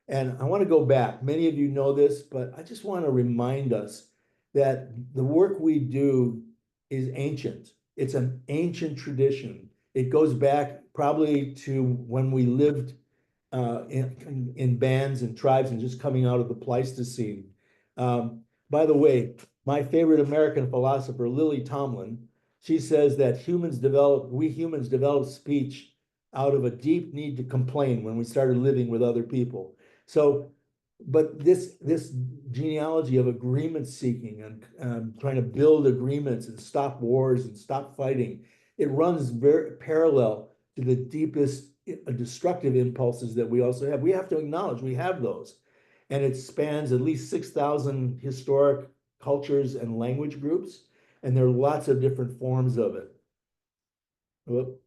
And I want to go back. Many of you know this, but I just want to remind us that the work we do is ancient. It's an ancient tradition. It goes back probably to when we lived in bands and tribes and just coming out of the Pleistocene. By the way, my favorite American philosopher, Lily Tomlin, she says that we humans develop speech out of a deep need to complain when we started living with other people. So, but this genealogy of agreement seeking and trying to build agreements and stop wars and stop fighting, it runs very parallel to the deepest destructive impulses that we also have. We have to acknowledge we have those. And it spans at least 6,000 historic cultures and language groups. And there are lots of different forms of it. Whoop.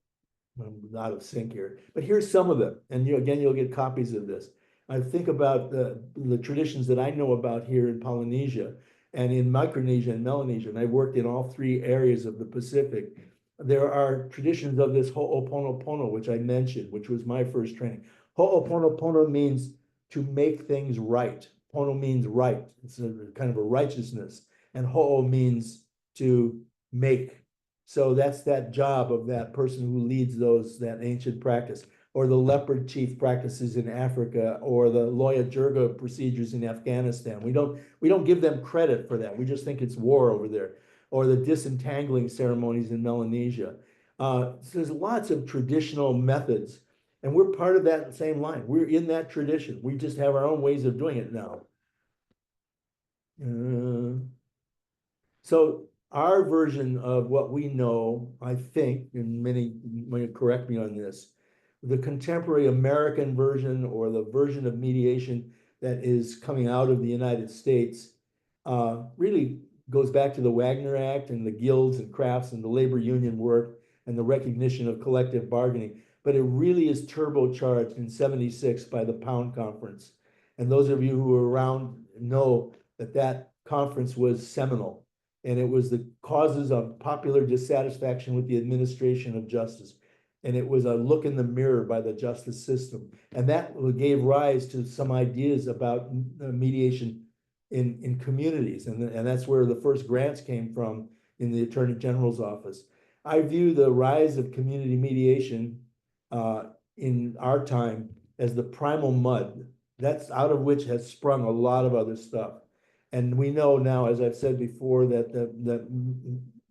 I'm out of sync here, but here's some of them. And again, you'll get copies of this. I think about the traditions that I know about here in Polynesia and in Micronesia and Melanesia, and I've worked in all three areas of the Pacific. There are traditions of this ho'oponopono, which I mentioned, which was my first training. Ho'oponopono means to make things right. Pono means right. It's a kind of a righteousness. And ho'o means to make. So that's that job of that person who leads that ancient practice, or the leopard chief practices in Africa, or the Loya Jirga procedures in Afghanistan. We don't give them credit for that. We just think it's war over there, or the disentangling ceremonies in Melanesia. So there's lots of traditional methods, and we're part of that same line. We're in that tradition. We just have our own ways of doing it now. So our version of what we know, I think, and many might correct me on this, the contemporary American version, or the version of mediation that is coming out of the United States, really goes back to the Wagner Act and the guilds and crafts and the labor union work and the recognition of collective bargaining. But it really is turbocharged in '76 by the Pound Conference. And those of you who are around know that that conference was seminal. And it was the causes of popular dissatisfaction with the administration of justice. And it was a look in the mirror by the justice system. And that gave rise to some ideas about mediation in communities. And that's where the first grants came from in the Attorney General's office. I view the rise of community mediation in our time as the primal mud. That's out of which has sprung a lot of other stuff. And we know now, as I've said before, that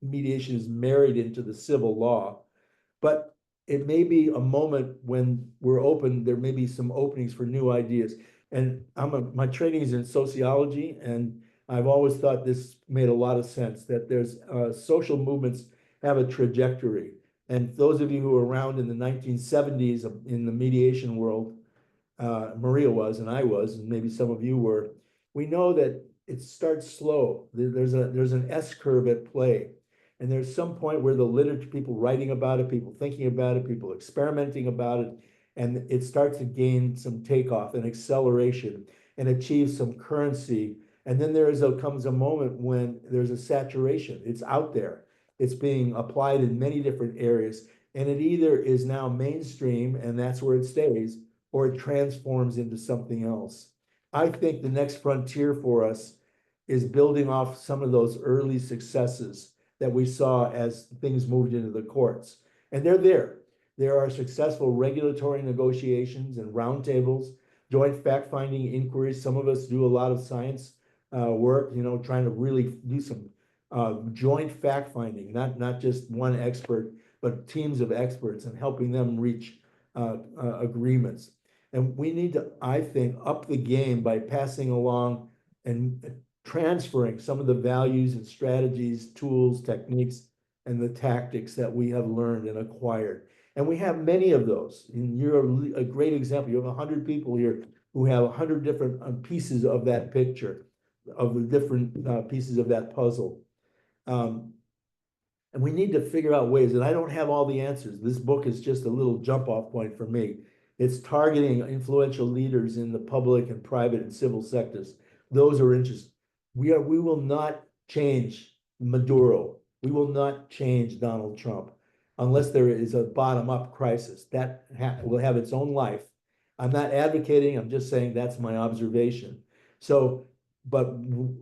mediation is married into the civil law. But it may be a moment when we're open, there may be some openings for new ideas. And my training is in sociology, and I've always thought this made a lot of sense, that there's social movements have a trajectory. And those of you who were around in the 1970s in the mediation world, Maria was, and I was, and maybe some of you were, we know that it starts slow. There's an S curve at play. And there's some point where the literature, people writing about it, people thinking about it, people experimenting about it, and it starts to gain some takeoff and acceleration and achieve some currency. And then comes a moment when there's a saturation. It's out there. It's being applied in many different areas. And it either is now mainstream, and that's where it stays, or it transforms into something else. I think the next frontier for us is building off some of those early successes that we saw as things moved into the courts. And they're there. There are successful regulatory negotiations and roundtables, joint fact-finding inquiries. Some of us do a lot of science work, trying to really do some joint fact-finding, not just one expert, but teams of experts, and helping them reach agreements. And we need to, I think, up the game by passing along and transferring some of the values and strategies, tools, techniques, and the tactics that we have learned and acquired. And we have many of those. And you're a great example. You have 100 people here who have 100 different pieces of that picture, of the different pieces of that puzzle. And we need to figure out ways, and I don't have all the answers. This book is just a little jump off point for me. It's targeting influential leaders in the public and private and civil sectors. Those are interesting. We will not change Maduro. We will not change Donald Trump unless there is a bottom-up crisis. That will have its own life. I'm not advocating, I'm just saying that's my observation. So, but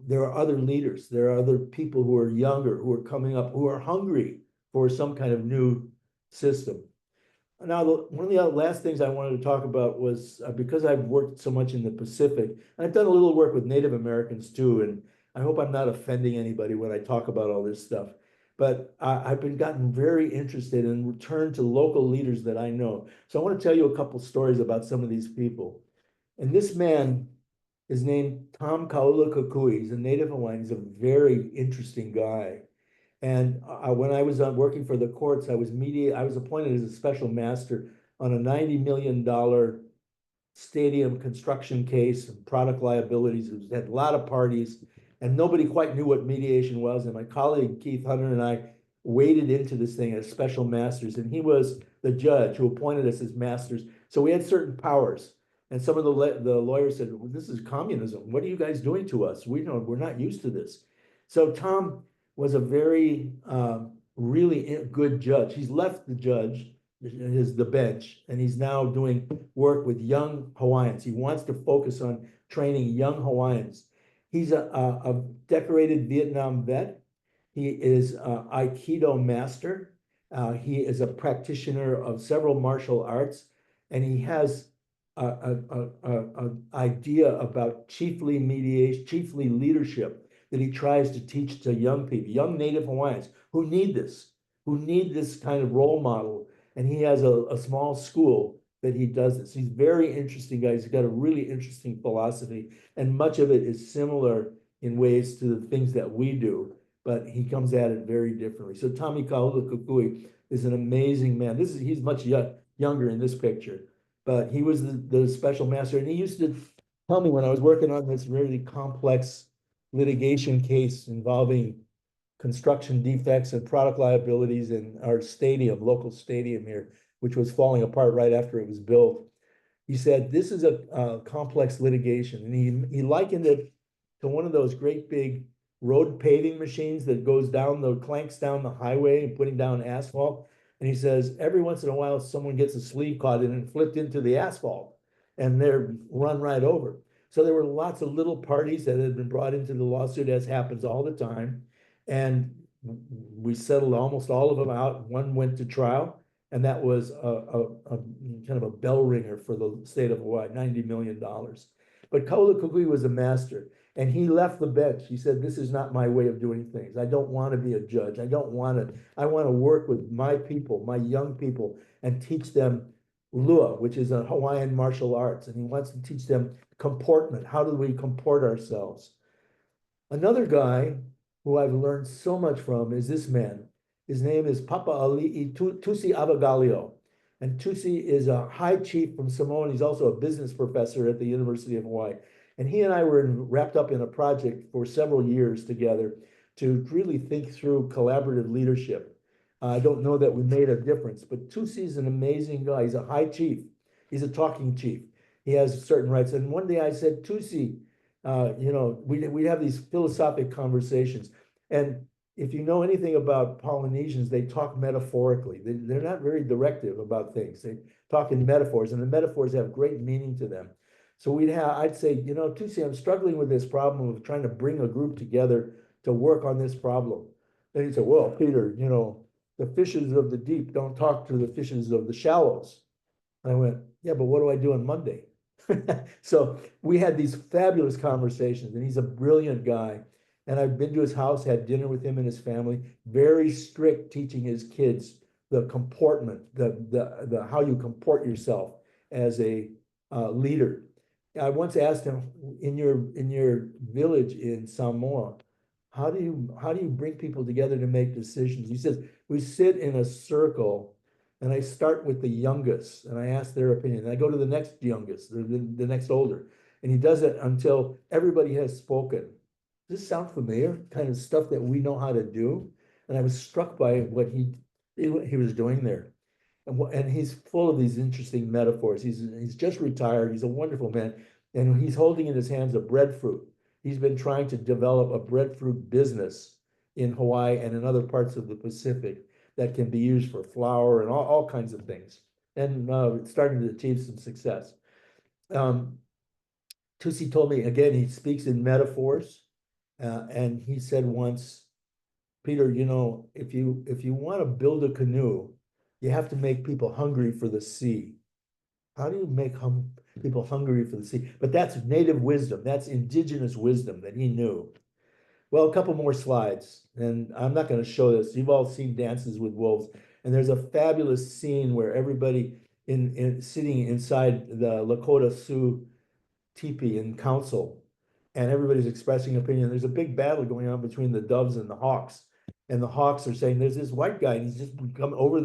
there are other leaders. There are other people who are younger, who are coming up, who are hungry for some kind of new system. Now, one of the last things I wanted to talk about was because I've worked so much in the Pacific, and I've done a little work with Native Americans too, and I hope I'm not offending anybody when I talk about all this stuff. But I've gotten very interested and returned to local leaders that I know. So I want to tell you a couple stories about some of these people. And this man is named Tom Kaulakakui. He's a Native Hawaiian. He's a very interesting guy. And when I was working for the courts, I was appointed as a special master on a $90 million stadium construction case and product liabilities. It had a lot of parties, and nobody quite knew what mediation was. And my colleague Keith Hunter and I waded into this thing as special masters, and he was the judge who appointed us as masters. So we had certain powers. And some of the lawyers said, well, this is communism. What are you guys doing to us? We're not used to this. So Tom was a very really good judge. He's left the bench, and he's now doing work with young Hawaiians. He wants to focus on training young Hawaiians. He's a decorated Vietnam vet. He is an Aikido master. He is a practitioner of several martial arts, and he has an idea about chiefly mediation, chiefly leadership that he tries to teach to young people, young Native Hawaiians who need this kind of role model. And he has a small school that he does this. He's a very interesting guy. He's got a really interesting philosophy, and much of it is similar in ways to the things that we do, but he comes at it very differently. So Tommy Kaulakukui is an amazing man. He's much younger in this picture, but he was the special master. And he used to tell me when I was working on this really complex litigation case involving construction defects and product liabilities in our local stadium here, which was falling apart right after it was built. He said, this is a complex litigation. And he likened it to one of those great big road paving machines that clanks down the highway and putting down asphalt. And he says, every once in a while, someone gets a sleeve caught in and flipped into the asphalt, and they're run right over. So there were lots of little parties that had been brought into the lawsuit, as happens all the time. And we settled almost all of them out. One went to trial, and that was a kind of a bell ringer for the state of Hawaii, $90 million. But Kaulakukui was a master, and he left the bench. He said, this is not my way of doing things. I don't want to be a judge. I want to work with my people, my young people, and teach them lua, which is a Hawaiian martial arts. And he wants to teach them comportment. How do we comport ourselves? Another guy who I've learned so much from is this man. His name is Papa Ali'i Tusi Avagalio. And Tusi is a high chief from Samoa, and he's also a business professor at the University of Hawaii. And he and I were wrapped up in a project for several years together to really think through collaborative leadership. I don't know that we made a difference, but Tusi is an amazing guy. He's a high chief. He's a talking chief. He has certain rights. And one day I said, Tusi, we have these philosophic conversations. And if you know anything about Polynesians, they talk metaphorically. They're not very directive about things. They talk in metaphors, and the metaphors have great meaning to them. So I'd say, Tusi, I'm struggling with this problem of trying to bring a group together to work on this problem. And he'd say, well, Peter, the fishes of the deep don't talk to the fishes of the shallows. And I went, yeah, but what do I do on Monday? So we had these fabulous conversations, and he's a brilliant guy. And I've been to his house, had dinner with him and his family, very strict teaching his kids the comportment, the how you comport yourself as a leader. I once asked him, in your village in Samoa, how do you bring people together to make decisions? He says, we sit in a circle, and I start with the youngest, and I ask their opinion. And I go to the next youngest, the next older. And he does it until everybody has spoken. Does this sound familiar? Kind of stuff that we know how to do. And I was struck by what he was doing there. And he's full of these interesting metaphors. He's just retired. He's a wonderful man. And he's holding in his hands a breadfruit. He's been trying to develop a breadfruit business in Hawaii and in other parts of the Pacific that can be used for flour and all kinds of things. And it's starting to achieve some success. Tusi told me, again, he speaks in metaphors. And he said once, Peter, if you want to build a canoe, you have to make people hungry for the sea. How do you make people hungry for the sea? But that's native wisdom. That's indigenous wisdom that he knew. Well, a couple more slides, and I'm not going to show this. You've all seen Dances with Wolves, and there's a fabulous scene where everybody sitting inside the Lakota Sioux teepee in council, and everybody's expressing opinion. There's a big battle going on between the doves and the hawks. And the hawks are saying, there's this white guy, and he's just come over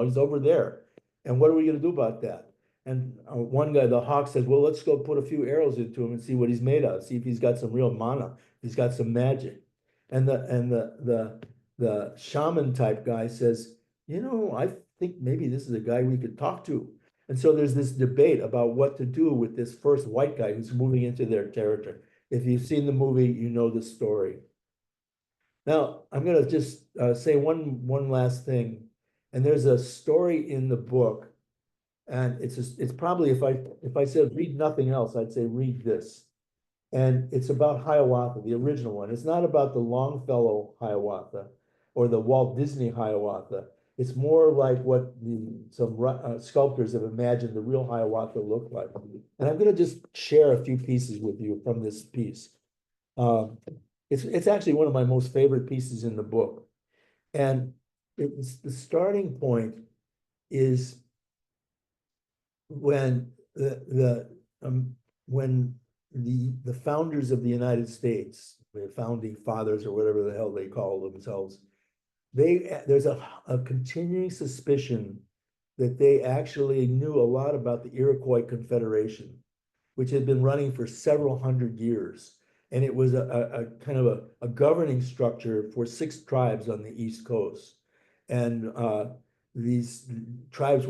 he's over there. And what are we going to do about that? And one guy, the hawk, says, well, let's go put a few arrows into him and see what he's made of, see if he's got some real mana, if he's got some magic. And the the shaman type guy says, you know, I think maybe this is a guy we could talk to. And so there's this debate about what to do with this first white guy who's moving into their territory. If you've seen the movie, you know the story. Now, I'm going to just say one last thing. And there's a story in the book, and it's probably, if I said read nothing else, I'd say read this. And it's about Hiawatha, the original one. It's not about the Longfellow Hiawatha or the Walt Disney Hiawatha. It's more like what some sculptors have imagined the real Hiawatha looked like. And I'm going to just share a few pieces with you from this piece. It's actually one of my most favorite pieces in the book. And it's the starting point is when when the founders of the United States, the founding fathers or whatever the hell they call themselves, there's a continuing suspicion that they actually knew a lot about the Iroquois Confederation, which had been running for several hundred years. And it was a kind of a governing structure for 6 tribes on the East Coast. And these tribes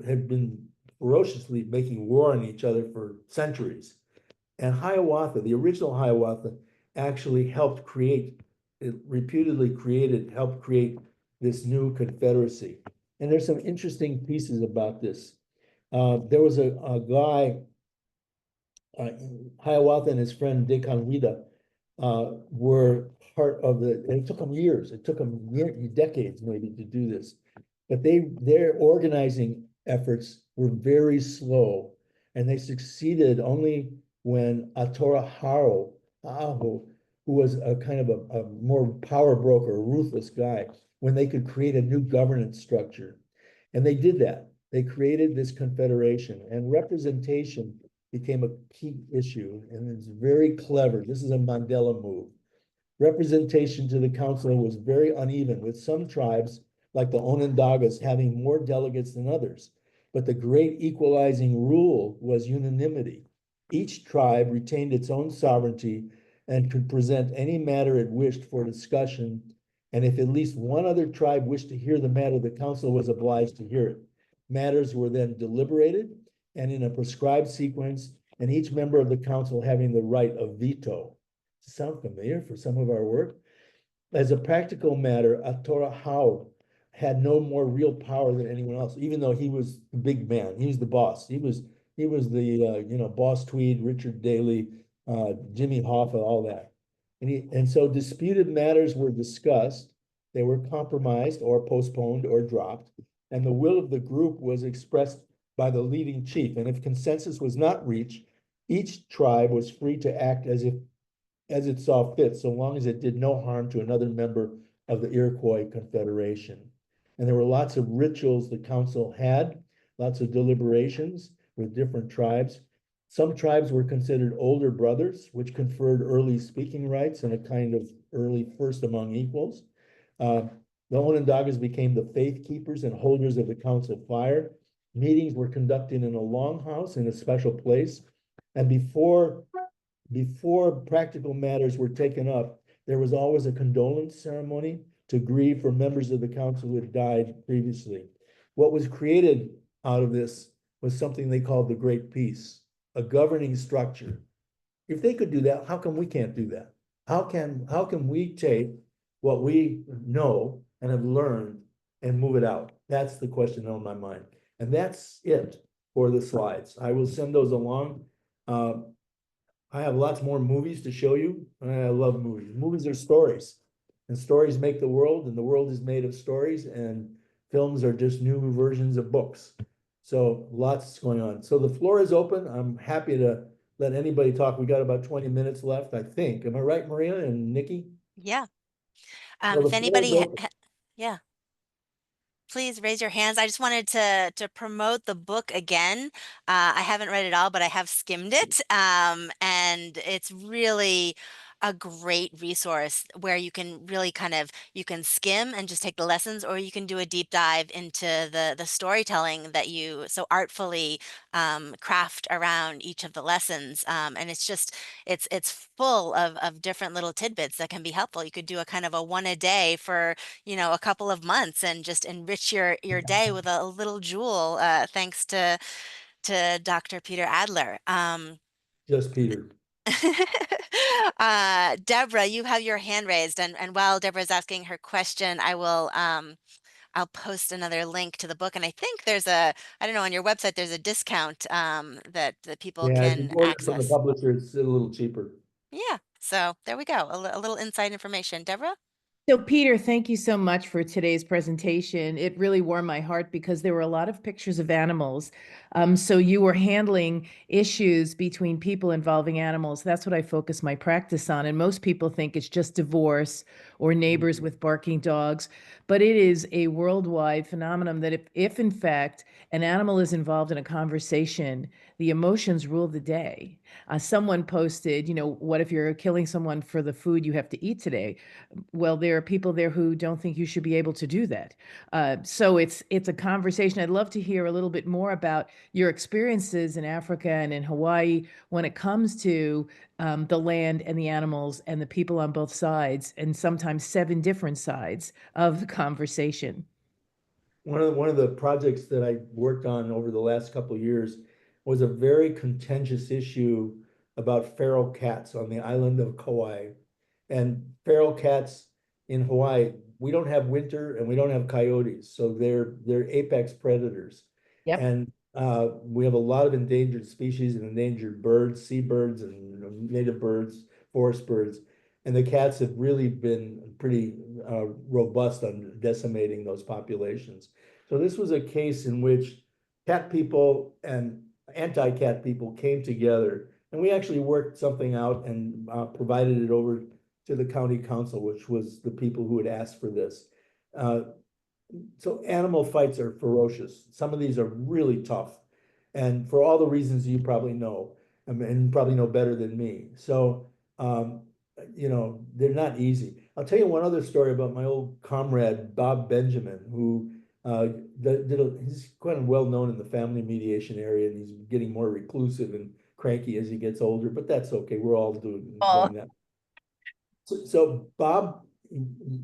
had been ferociously making war on each other for centuries. And Hiawatha, the original Hiawatha, actually helped create, it reputedly helped create this new confederacy. And there's some interesting pieces about this. There was a guy, Hiawatha and his friend Dekanwida were part of it took them years, it took them decades maybe to do this. But their organizing efforts were very slow, and they succeeded only when Atora Aho, who was a kind of a more power broker, a ruthless guy, when they could create a new governance structure. And they did that. They created this confederation, and representation became a key issue, and it's very clever. This is a Mandela move. Representation to the council was very uneven, with some tribes, like the Onondagas, having more delegates than others. But the great equalizing rule was unanimity. Each tribe retained its own sovereignty and could present any matter it wished for discussion. And if at least one other tribe wished to hear the matter, the council was obliged to hear it. Matters were then deliberated and in a prescribed sequence, and each member of the council having the right of veto. Sound familiar for some of our work? As a practical matter, Atora Hao had no more real power than anyone else, even though he was the big man. He was the boss. He was the Boss Tweed, Richard Daley, Jimmy Hoffa, all that. And so disputed matters were discussed. They were compromised or postponed or dropped, and the will of the group was expressed by the leading chief. And if consensus was not reached, each tribe was free to act as it saw fit, so long as it did no harm to another member of the Iroquois Confederation. And there were lots of rituals the council had, lots of deliberations with different tribes. Some tribes were considered older brothers, which conferred early speaking rights and a kind of early first among equals. The Onondagas became the faith keepers and holders of the council fire. Meetings were conducted in a longhouse in a special place. And before practical matters were taken up, there was always a condolence ceremony to grieve for members of the council who had died previously. What was created out of this was something they called the Great Peace, a governing structure. If they could do that, how come we can't do that? How can we take what we know and have learned and move it out? That's the question on my mind. And that's it for the slides. I will send those along. I have lots more movies to show you. I love movies. Movies are stories, and stories make the world, and the world is made of stories, and films are just new versions of books. So lots going on. So the floor is open. I'm happy to let anybody talk. We got about 20 minutes left, I think. Am I right, Maria and Nikki? Yeah. Well, If anybody, yeah, please raise your hands. I just wanted to promote the book again. I haven't read it all, but I have skimmed it, and it's really a great resource where you can really you can skim and just take the lessons, or you can do a deep dive into the storytelling that you so artfully craft around each of the lessons. And it's full of different little tidbits that can be helpful. You could do a kind of a one a day for, a couple of months and just enrich your day with a little jewel, thanks to Dr. Peter Adler. Just Peter. Deborah, you have your hand raised, and while Deborah's asking her question, I'll post another link to the book. And I think I don't know, on your website, there's a discount that people Yeah, if you can order from the access. publisher, it's a little cheaper. Yeah, so there we go. A little inside information. Deborah? So, Peter, thank you so much for today's presentation. It really warmed my heart because there were a lot of pictures of animals. So you were handling issues between people involving animals. That's what I focus my practice on. And most people think it's just divorce or neighbors with barking dogs. But it is a worldwide phenomenon that if in fact an animal is involved in a conversation, the emotions rule the day. Someone posted, what if you're killing someone for the food you have to eat today? Well, there are people there who don't think you should be able to do that. So it's a conversation. I'd love to hear a little bit more about your experiences in Africa and in Hawaii when it comes to the land and the animals and the people on both sides, and sometimes 7 different sides of the conversation. One of the projects that I worked on over the last couple of years was a very contentious issue about feral cats on the island of Kauai. And feral cats in Hawaii, we don't have winter and we don't have coyotes, so they're apex predators. Yep. And we have a lot of endangered species and endangered birds, seabirds and native birds, forest birds. And the cats have really been pretty robust on decimating those populations. So this was a case in which cat people and anti-cat people came together, and we actually worked something out and provided it over to the county council, which was the people who had asked for this. So animal fights are ferocious. Some of these are really tough, and for all the reasons you probably know, and probably know better than me. So they're not easy. I'll tell you one other story about my old comrade, Bob Benjamin, who he's quite well known in the family mediation area, and he's getting more reclusive and cranky as he gets older, but that's okay. We're all doing that. So Bob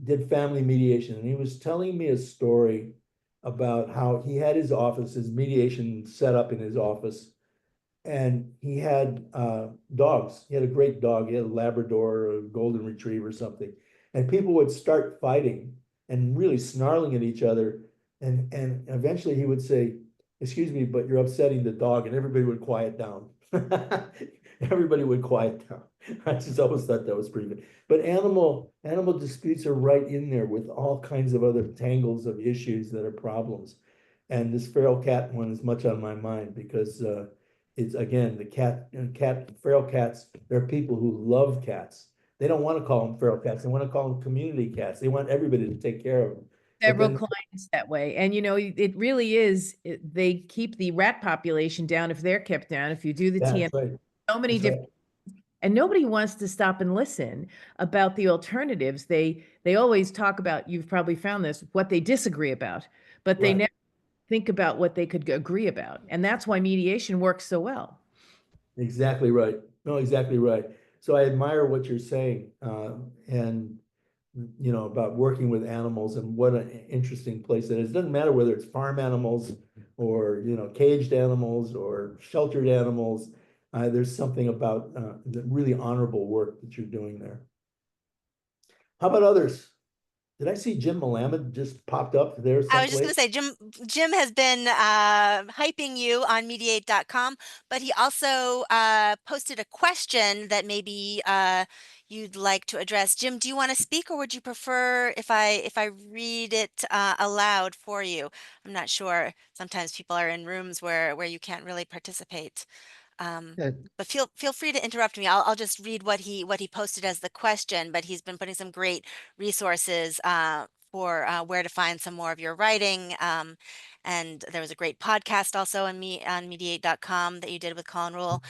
did family mediation, and he was telling me a story about how he had his office, his mediation set up in his office, and he had dogs. He had a great dog. He had a Labrador or a golden retriever or something. And people would start fighting and really snarling at each other. And eventually he would say, "Excuse me, but you're upsetting the dog," and everybody would quiet down. Everybody would quiet down. I just always thought that was pretty good. But animal disputes are right in there with all kinds of other tangles of issues that are problems. And this feral cat one is much on my mind because it's, again, feral cats. There are people who love cats. They don't want to call them feral cats. They want to call them community cats. They want everybody to take care of them. Several clients that way. And, it really is, they keep the rat population down if they're kept down. If you do the TN, right. so many different, and nobody wants to stop and listen about the alternatives. They always talk about, you've probably found this, what they disagree about, but they never think about what they could agree about. And that's why mediation works so well. Exactly right. No, exactly right. So I admire what you're saying, and about working with animals, and what an interesting place it is. It doesn't matter whether it's farm animals or caged animals or sheltered animals. There's something about the really honorable work that you're doing there. How about others? Did I see Jim Malamed just popped up there someplace? I was just going to say, Jim has been hyping you on mediate.com, but he also posted a question that maybe you'd like to address. Jim, do you want to speak, or would you prefer if I read it aloud for you? I'm not sure. Sometimes people are in rooms where you can't really participate. But feel free to interrupt me. I'll just read what he posted as the question, but he's been putting some great resources for where to find some more of your writing. And there was a great podcast also on mediate.com that you did with Colin Rule.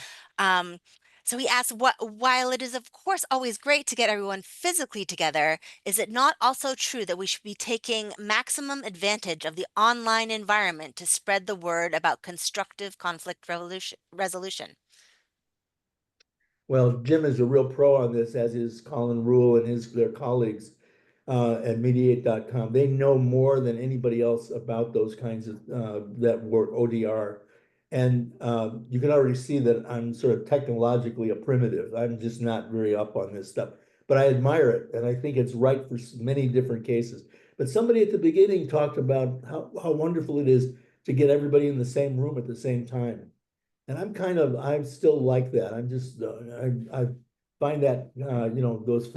So he asks, while it is of course always great to get everyone physically together, is it not also true that we should be taking maximum advantage of the online environment to spread the word about constructive conflict resolution? Well, Jim is a real pro on this, as is Colin Rule and their colleagues at mediate.com. They know more than anybody else about those kinds of that word ODR. And you can already see that I'm sort of technologically a primitive. I'm just not very up on this stuff, but I admire it. And I think it's right for many different cases. But somebody at the beginning talked about how wonderful it is to get everybody in the same room at the same time. And I'm still like that. I'm just, I find that, those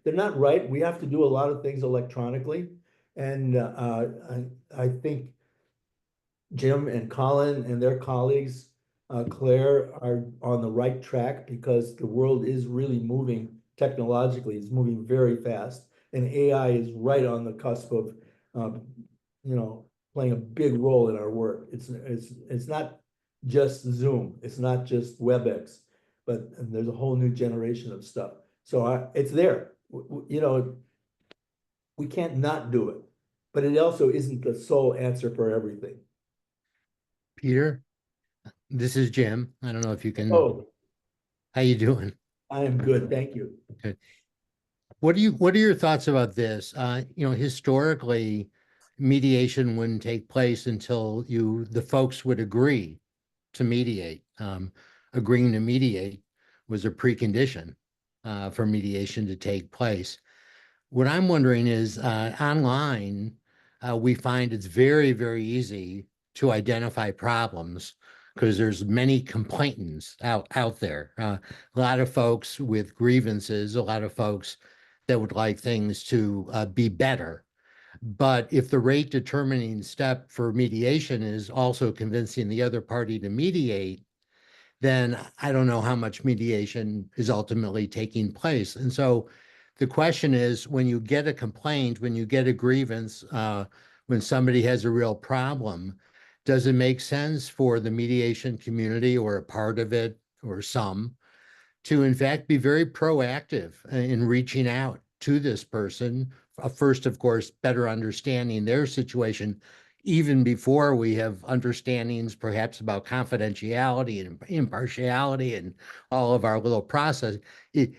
they're not right. We have to do a lot of things electronically. And I think Jim and Colin and their colleagues, Claire, are on the right track because the world is really moving technologically. It's moving very fast. And AI is right on the cusp of, um, playing a big role in our work. It's not just Zoom. It's not just WebEx, but there's a whole new generation of stuff. So it's there. We can't not do it, but it also isn't the sole answer for everything. Peter, this is Jim. I don't know if you can. Oh, how you doing? I am good, thank you. Good. What are your thoughts about this? Historically, mediation wouldn't take place until the folks would agree to mediate. Agreeing to mediate was a precondition for mediation to take place. What I'm wondering is online, we find it's very, very easy to identify problems because there's many complainants out there. A lot of folks with grievances, a lot of folks that would like things to be better. But if the rate determining step for mediation is also convincing the other party to mediate, then I don't know how much mediation is ultimately taking place. And so the question is, when you get a complaint, when you get a grievance, when somebody has a real problem, does it make sense for the mediation community or a part of it or some to in fact be very proactive in reaching out to this person? First, of course, better understanding their situation, even before we have understandings perhaps about confidentiality and impartiality and all of our little process.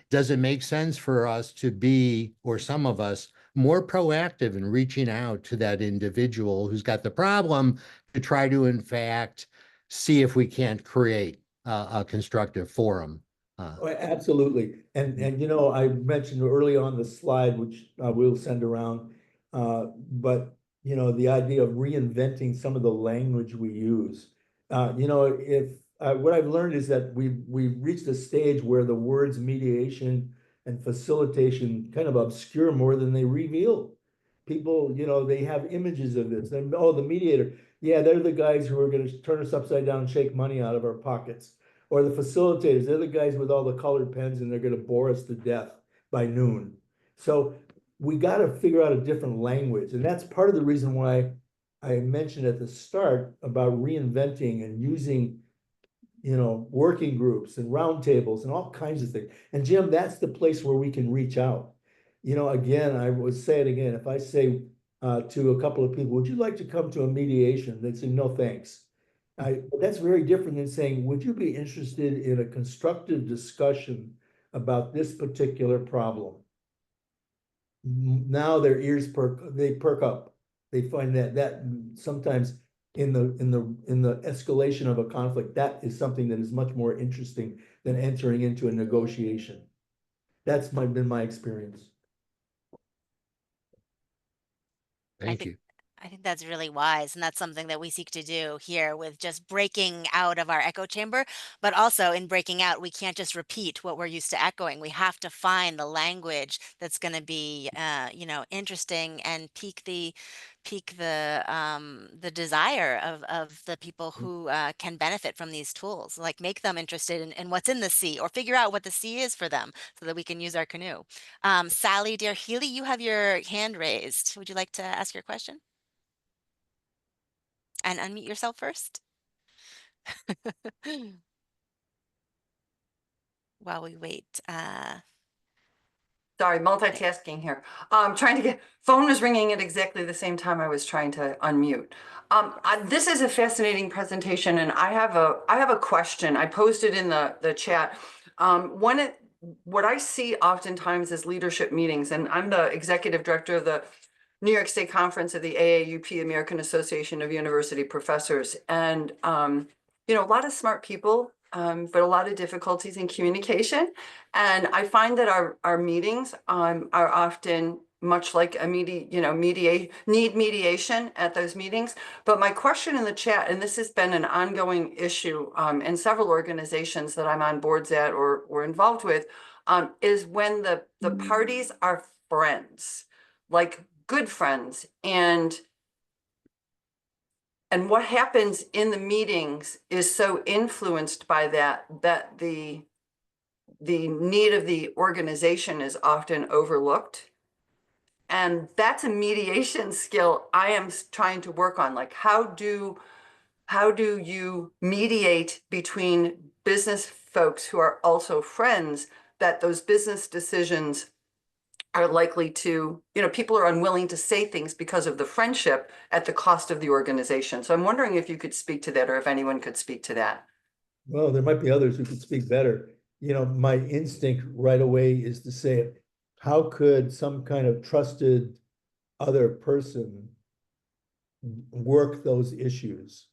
Does it make sense for us to be, or some of us, more proactive in reaching out to that individual who's got the problem to try to, in fact, see if we can't create a constructive forum? Absolutely. And I mentioned early on the slide, which we'll send around, but the idea of reinventing some of the language we use. If what I've learned is that we've reached a stage where the words mediation and facilitation kind of obscure more than they reveal. People, they have images of this. And the mediator, yeah, they're the guys who are going to turn us upside down and shake money out of our pockets. Or the facilitators, they're the guys with all the colored pens and they're going to bore us to death by noon. So we got to figure out a different language. And that's part of the reason why I mentioned at the start about reinventing and using, working groups and roundtables and all kinds of things. And Jim, that's the place where we can reach out. Again, I would say it again. If I say to a couple of people, would you like to come to a mediation? They'd say, no, thanks. That's very different than saying, would you be interested in a constructive discussion about this particular problem? Now their ears perk up. They find that sometimes in the escalation of a conflict, that is something that is much more interesting than entering into a negotiation. That's been my experience. Thank you. I think that's really wise. And that's something that we seek to do here with just breaking out of our echo chamber. But also in breaking out, we can't just repeat what we're used to echoing. We have to find the language that's going to be, interesting and pique the desire of the people who can benefit from these tools, like make them interested in what's in the sea or figure out what the sea is for them so that we can use our canoe. Sally, dear Healy, you have your hand raised. Would you like to ask your question? And unmute yourself first. while we wait. Sorry, multitasking here. Trying to get, phone was ringing at exactly the same time I was trying to unmute. This is a fascinating presentation, and I have a question. I posted in the chat. What I see oftentimes is leadership meetings, and I'm the executive director of the New York State Conference of the AAUP, American Association of University Professors. And, you know, a lot of smart people, but a lot of difficulties in communication. And I find that our meetings are often much like a need mediation at those meetings. But my question in the chat, and this has been an ongoing issue in several organizations that I'm on boards at or involved with, is when the parties are friends, like good friends, and what happens in the meetings is so influenced by that the need of the organization is often overlooked. And that's a mediation skill I am trying to work on. Like, how do you mediate between business folks who are also friends, that those business decisions are likely to, you know, people are unwilling to say things because of the friendship at the cost of the organization. So I'm wondering if you could speak to that, or if anyone could speak to that. Well, there might be others who could speak better. You know, my instinct right away is to say, how could some kind of trusted other person work those issues?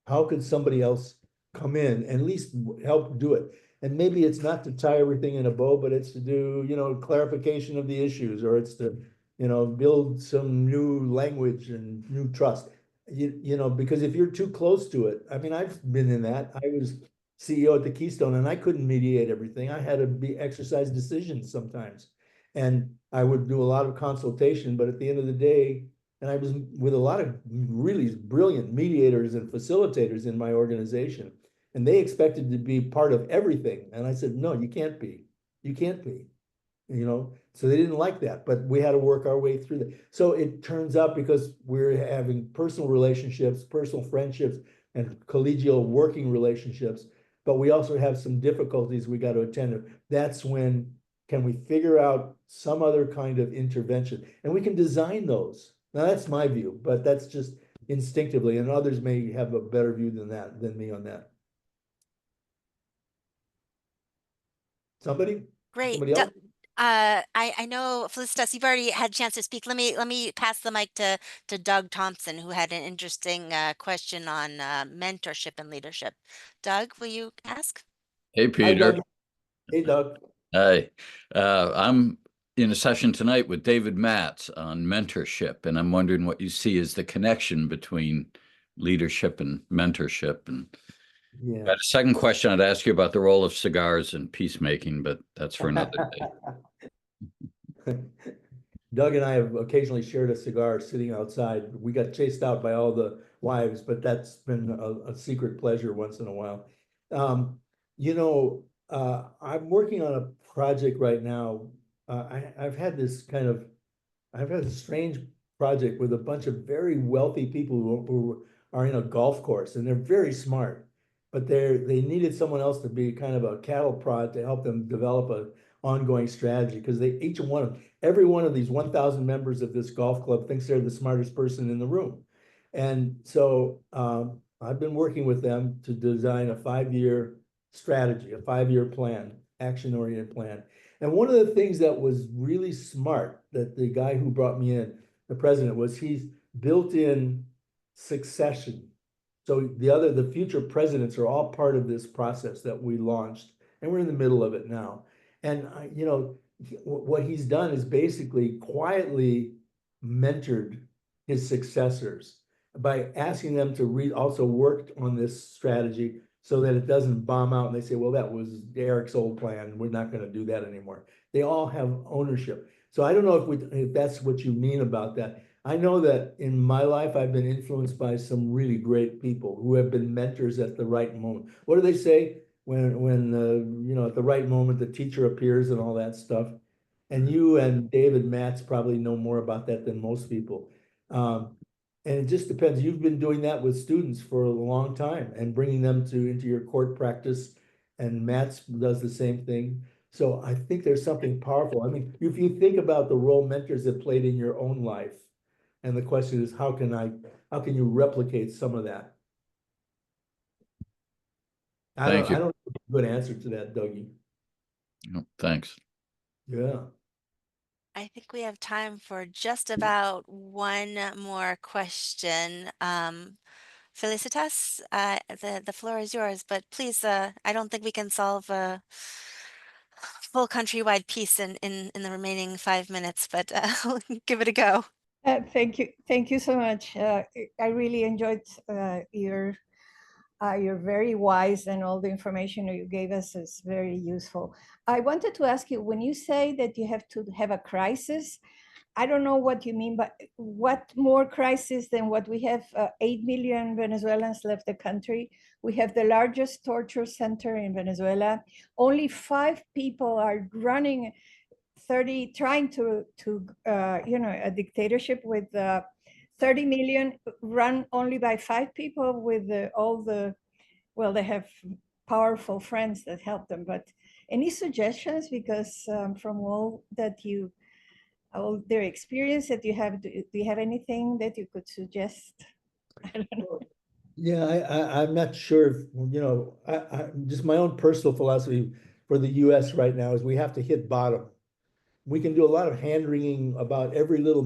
How could somebody else come in and at least help do it? And maybe it's not to tie everything in a bow, but it's to do, you know, clarification of the issues, or it's to, you know, build some new language and new trust. You know, because if you're too close to it, I mean, I've been in that. I was CEO at the Keystone, and I couldn't mediate everything. I had to exercise decisions sometimes. And I would do a lot of consultation, but at the end of the day, and I was with a lot of really brilliant mediators and facilitators in my organization, and they expected to be part of everything. And I said, no, you can't be. You can't be. You know, so they didn't like that, but we had to work our way through that. So it turns out, because we're having personal relationships, personal friendships, and collegial working relationships, but we also have some difficulties we got to attend to. That's when, can we figure out some other kind of intervention? And we can design those. Now, that's my view, but that's just instinctively, and others may have a better view than me on that. Somebody? Great. Somebody else? I know, Felicitas, you've already had a chance to speak. Let me pass the mic to Doug Thompson, who had an interesting question on mentorship and leadership. Doug, will you ask? Hey, Hi, Peter. Doug. Hey, Doug. Hi. I'm in a session tonight with David Matz on mentorship, and I'm wondering what you see as the connection between leadership and mentorship. And I had a second question I'd ask you about the role of cigars in peacemaking, but that's for another day. Doug and I have occasionally shared a cigar sitting outside. We got chased out by all the wives, but that's been a secret pleasure once in a while. You know, I'm working on a project right now. I've had a strange project with a bunch of very wealthy people who are in a golf course, and they're very smart, but they needed someone else to be kind of a cattle prod to help them develop a ongoing strategy, because every one of these 1,000 members of this golf club thinks they're the smartest person in the room. And so I've been working with them to design a 5-year strategy, a 5-year plan, action-oriented plan. And one of the things that was really smart that the guy who brought me in, the president, was he's built in succession. So the future presidents are all part of this process that we launched, and we're in the middle of it now. And you know, what he's done is basically quietly mentored his successors by asking them to also work on this strategy, so that it doesn't bomb out and they say, well, that was Eric's old plan, we're not going to do that anymore. They all have ownership. So I don't know if that's what you mean about that. I know that in my life, I've been influenced by some really great people who have been mentors at the right moment. What do they say? When you know, at the right moment, the teacher appears and all that stuff. And you and David Matz probably know more about that than most people. And it just depends. You've been doing that with students for a long time and bringing them into your court practice and Matt's does the same thing. So I think there's something powerful. I mean, if you think about the role mentors have played in your own life, and the question is, how can you replicate some of that? Thank I you. don't have a good answer to that, Dougie. Oh, thanks. Yeah. I think we have time for just about one more question. Felicitas, the floor is yours, but please, I don't think we can solve a full countrywide peace in the remaining 5 minutes, but give it a go. Thank you so much. I really enjoyed you're very wise, and all the information that you gave us is very useful. I wanted to ask you, when you say that you have to have a crisis, I don't know what you mean, but what more crisis than what we have? 8 million Venezuelans left the country. We have the largest torture center in Venezuela. Only 5 people are running 30, trying to a dictatorship with 30 million run only by 5 people with well, they have powerful friends that help them. But any suggestions? Because from all their experience that you have, do you have anything that you could suggest? I don't know. Yeah, I'm not sure if, just my own personal philosophy for the US right now is we have to hit bottom. We can do a lot of hand-wringing about every little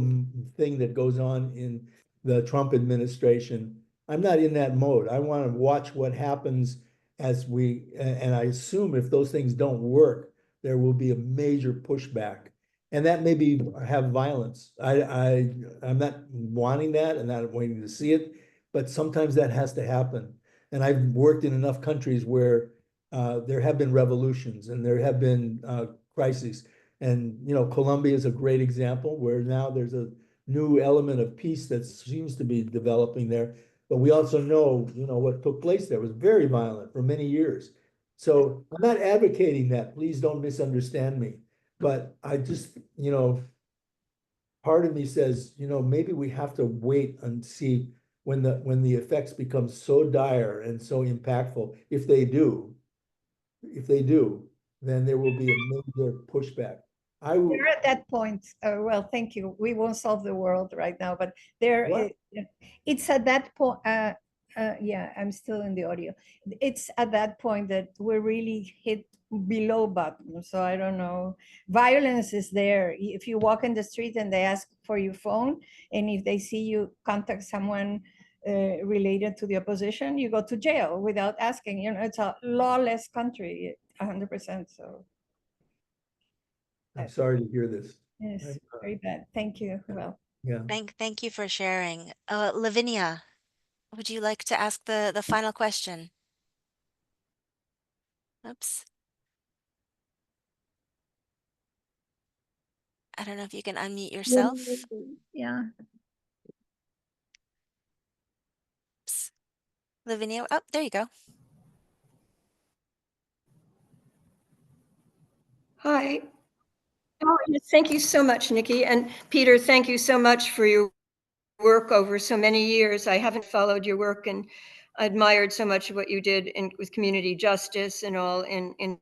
thing that goes on in the Trump administration. I'm not in that mode. I want to watch what happens and I assume if those things don't work, there will be a major pushback. And that maybe have violence. I'm not wanting that and not waiting to see it, but sometimes that has to happen. And I've worked in enough countries where there have been revolutions and there have been crises. And, Colombia is a great example where now there's a new element of peace that seems to be developing there. But we also know, what took place there was very violent for many years. So I'm not advocating that. Please don't misunderstand me. But I just, part of me says, maybe we have to wait and see when the effects become so dire and so impactful. If they do, then there will be a major pushback. They're at that point. Well, thank you. We won't solve the world right now, but it's at that point. Yeah, I'm still in the audio. It's at that point that we're really hit below bottom. So I don't know. Violence is there. If you walk in the street and they ask for your phone, and if they see you contact someone related to the opposition, you go to jail without asking. It's a lawless country, 100%. So I'm sorry to hear this. yes, very bad. Thank you. Well, yeah. Thank you for sharing. Lavinia, would you like to ask the final question? Oops. I don't know if you can unmute yourself. Yeah. Oops. Lavinia, oh, there you go. Hi. Oh, thank you so much, Nikki. And Peter, thank you so much for your work over so many years. I haven't followed your work and admired so much of what you did with community justice and all in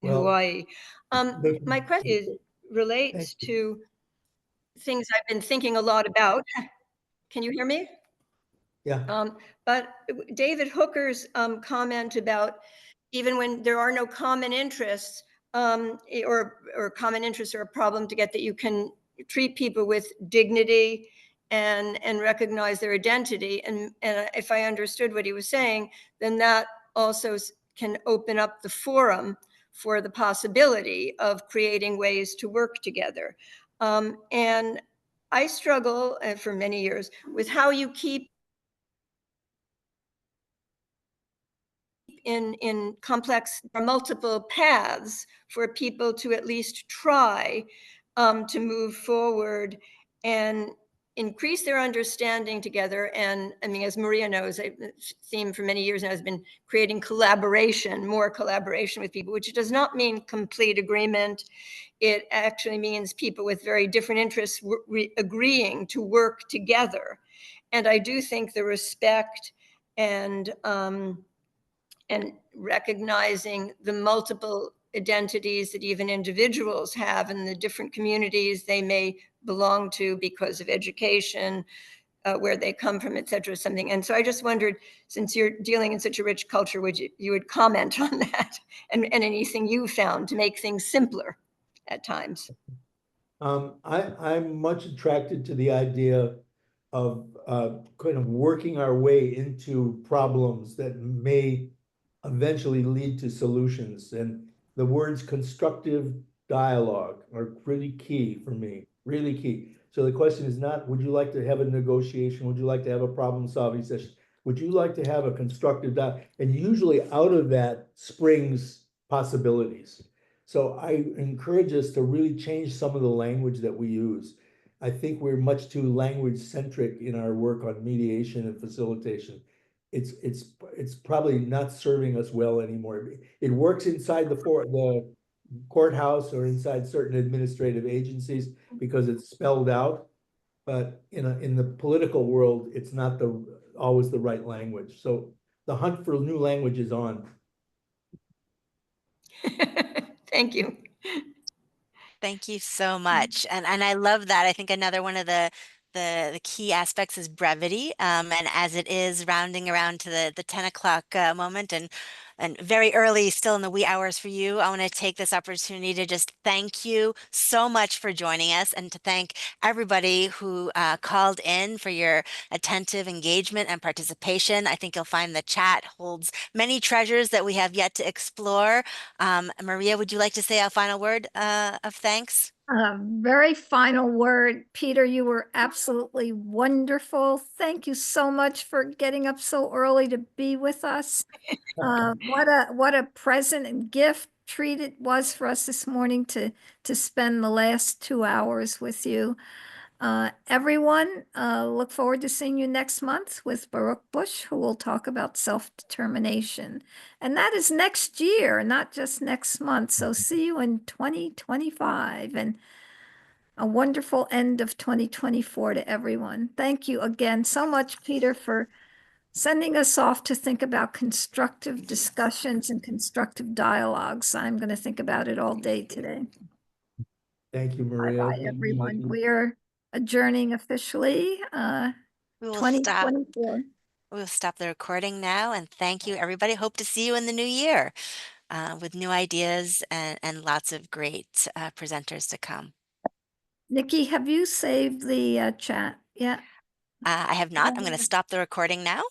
Hawaii. My question relates to things I've been thinking a lot about. Can you hear me? Yeah. But David Hooker's comment about even when there are no common interests, or common interests are a problem to get, that you can treat people with dignity and recognize their identity. And if I understood what he was saying, then that also can open up the forum for the possibility of creating ways to work together. And I struggle for many years with how you keep in complex or multiple paths for people to at least try to move forward and increase their understanding together. And I mean, as Maria knows, a theme for many years now has been creating collaboration, more collaboration with people, which does not mean complete agreement. It actually means people with very different interests agreeing to work together. And I do think the respect and and recognizing the multiple identities that even individuals have and the different communities they may belong to because of education, where they come from, et cetera, something. And so I just wondered, since you're dealing in such a rich culture, you would comment on that and anything you found to make things simpler at times. I'm much attracted to the idea of kind of working our way into problems that may eventually lead to solutions. And the words constructive dialogue are really key for me, really key. So the question is not, would you like to have a negotiation? Would you like to have a problem solving session? Would you like to have a constructive dialogue? And usually out of that springs possibilities. So I encourage us to really change some of the language that we use. I think we're much too language centric in our work on mediation and facilitation. It's probably not serving us well anymore. It works inside the courthouse or inside certain administrative agencies because it's spelled out, but in the political world, it's not always the right language. So the hunt for new language is on. Thank you. Thank you so much. And I love that. I think another one of the key aspects is brevity. And as it is rounding around to the 10 o'clock moment and very early still in the wee hours for you, I want to take this opportunity to just thank you so much for joining us and to thank everybody who called in for your attentive engagement and participation. I think you'll find the chat holds many treasures that we have yet to explore. Maria, would you like to say a final word of thanks? Very final word. Peter, you were absolutely wonderful. Thank you so much for getting up so early to be with us. What a present and gift treat it was for us this morning to spend the last 2 hours with you. Everyone, look forward to seeing you next month with Baruch Bush, who will talk about self-determination. And that is next year, not just next month. So see you in 2025 and a wonderful end of 2024 to everyone. Thank you again so much, Peter, for sending us off to think about constructive discussions and constructive dialogues. I'm going to think about it all day today. Thank you, Maria. Bye, everyone. We are adjourning officially. We will 2024. We'll stop the recording now and thank you, everybody. Hope to see you in the new year with new ideas and lots of great presenters to come. Nikki, have you saved the chat yet? I have not. I'm going to stop the recording now.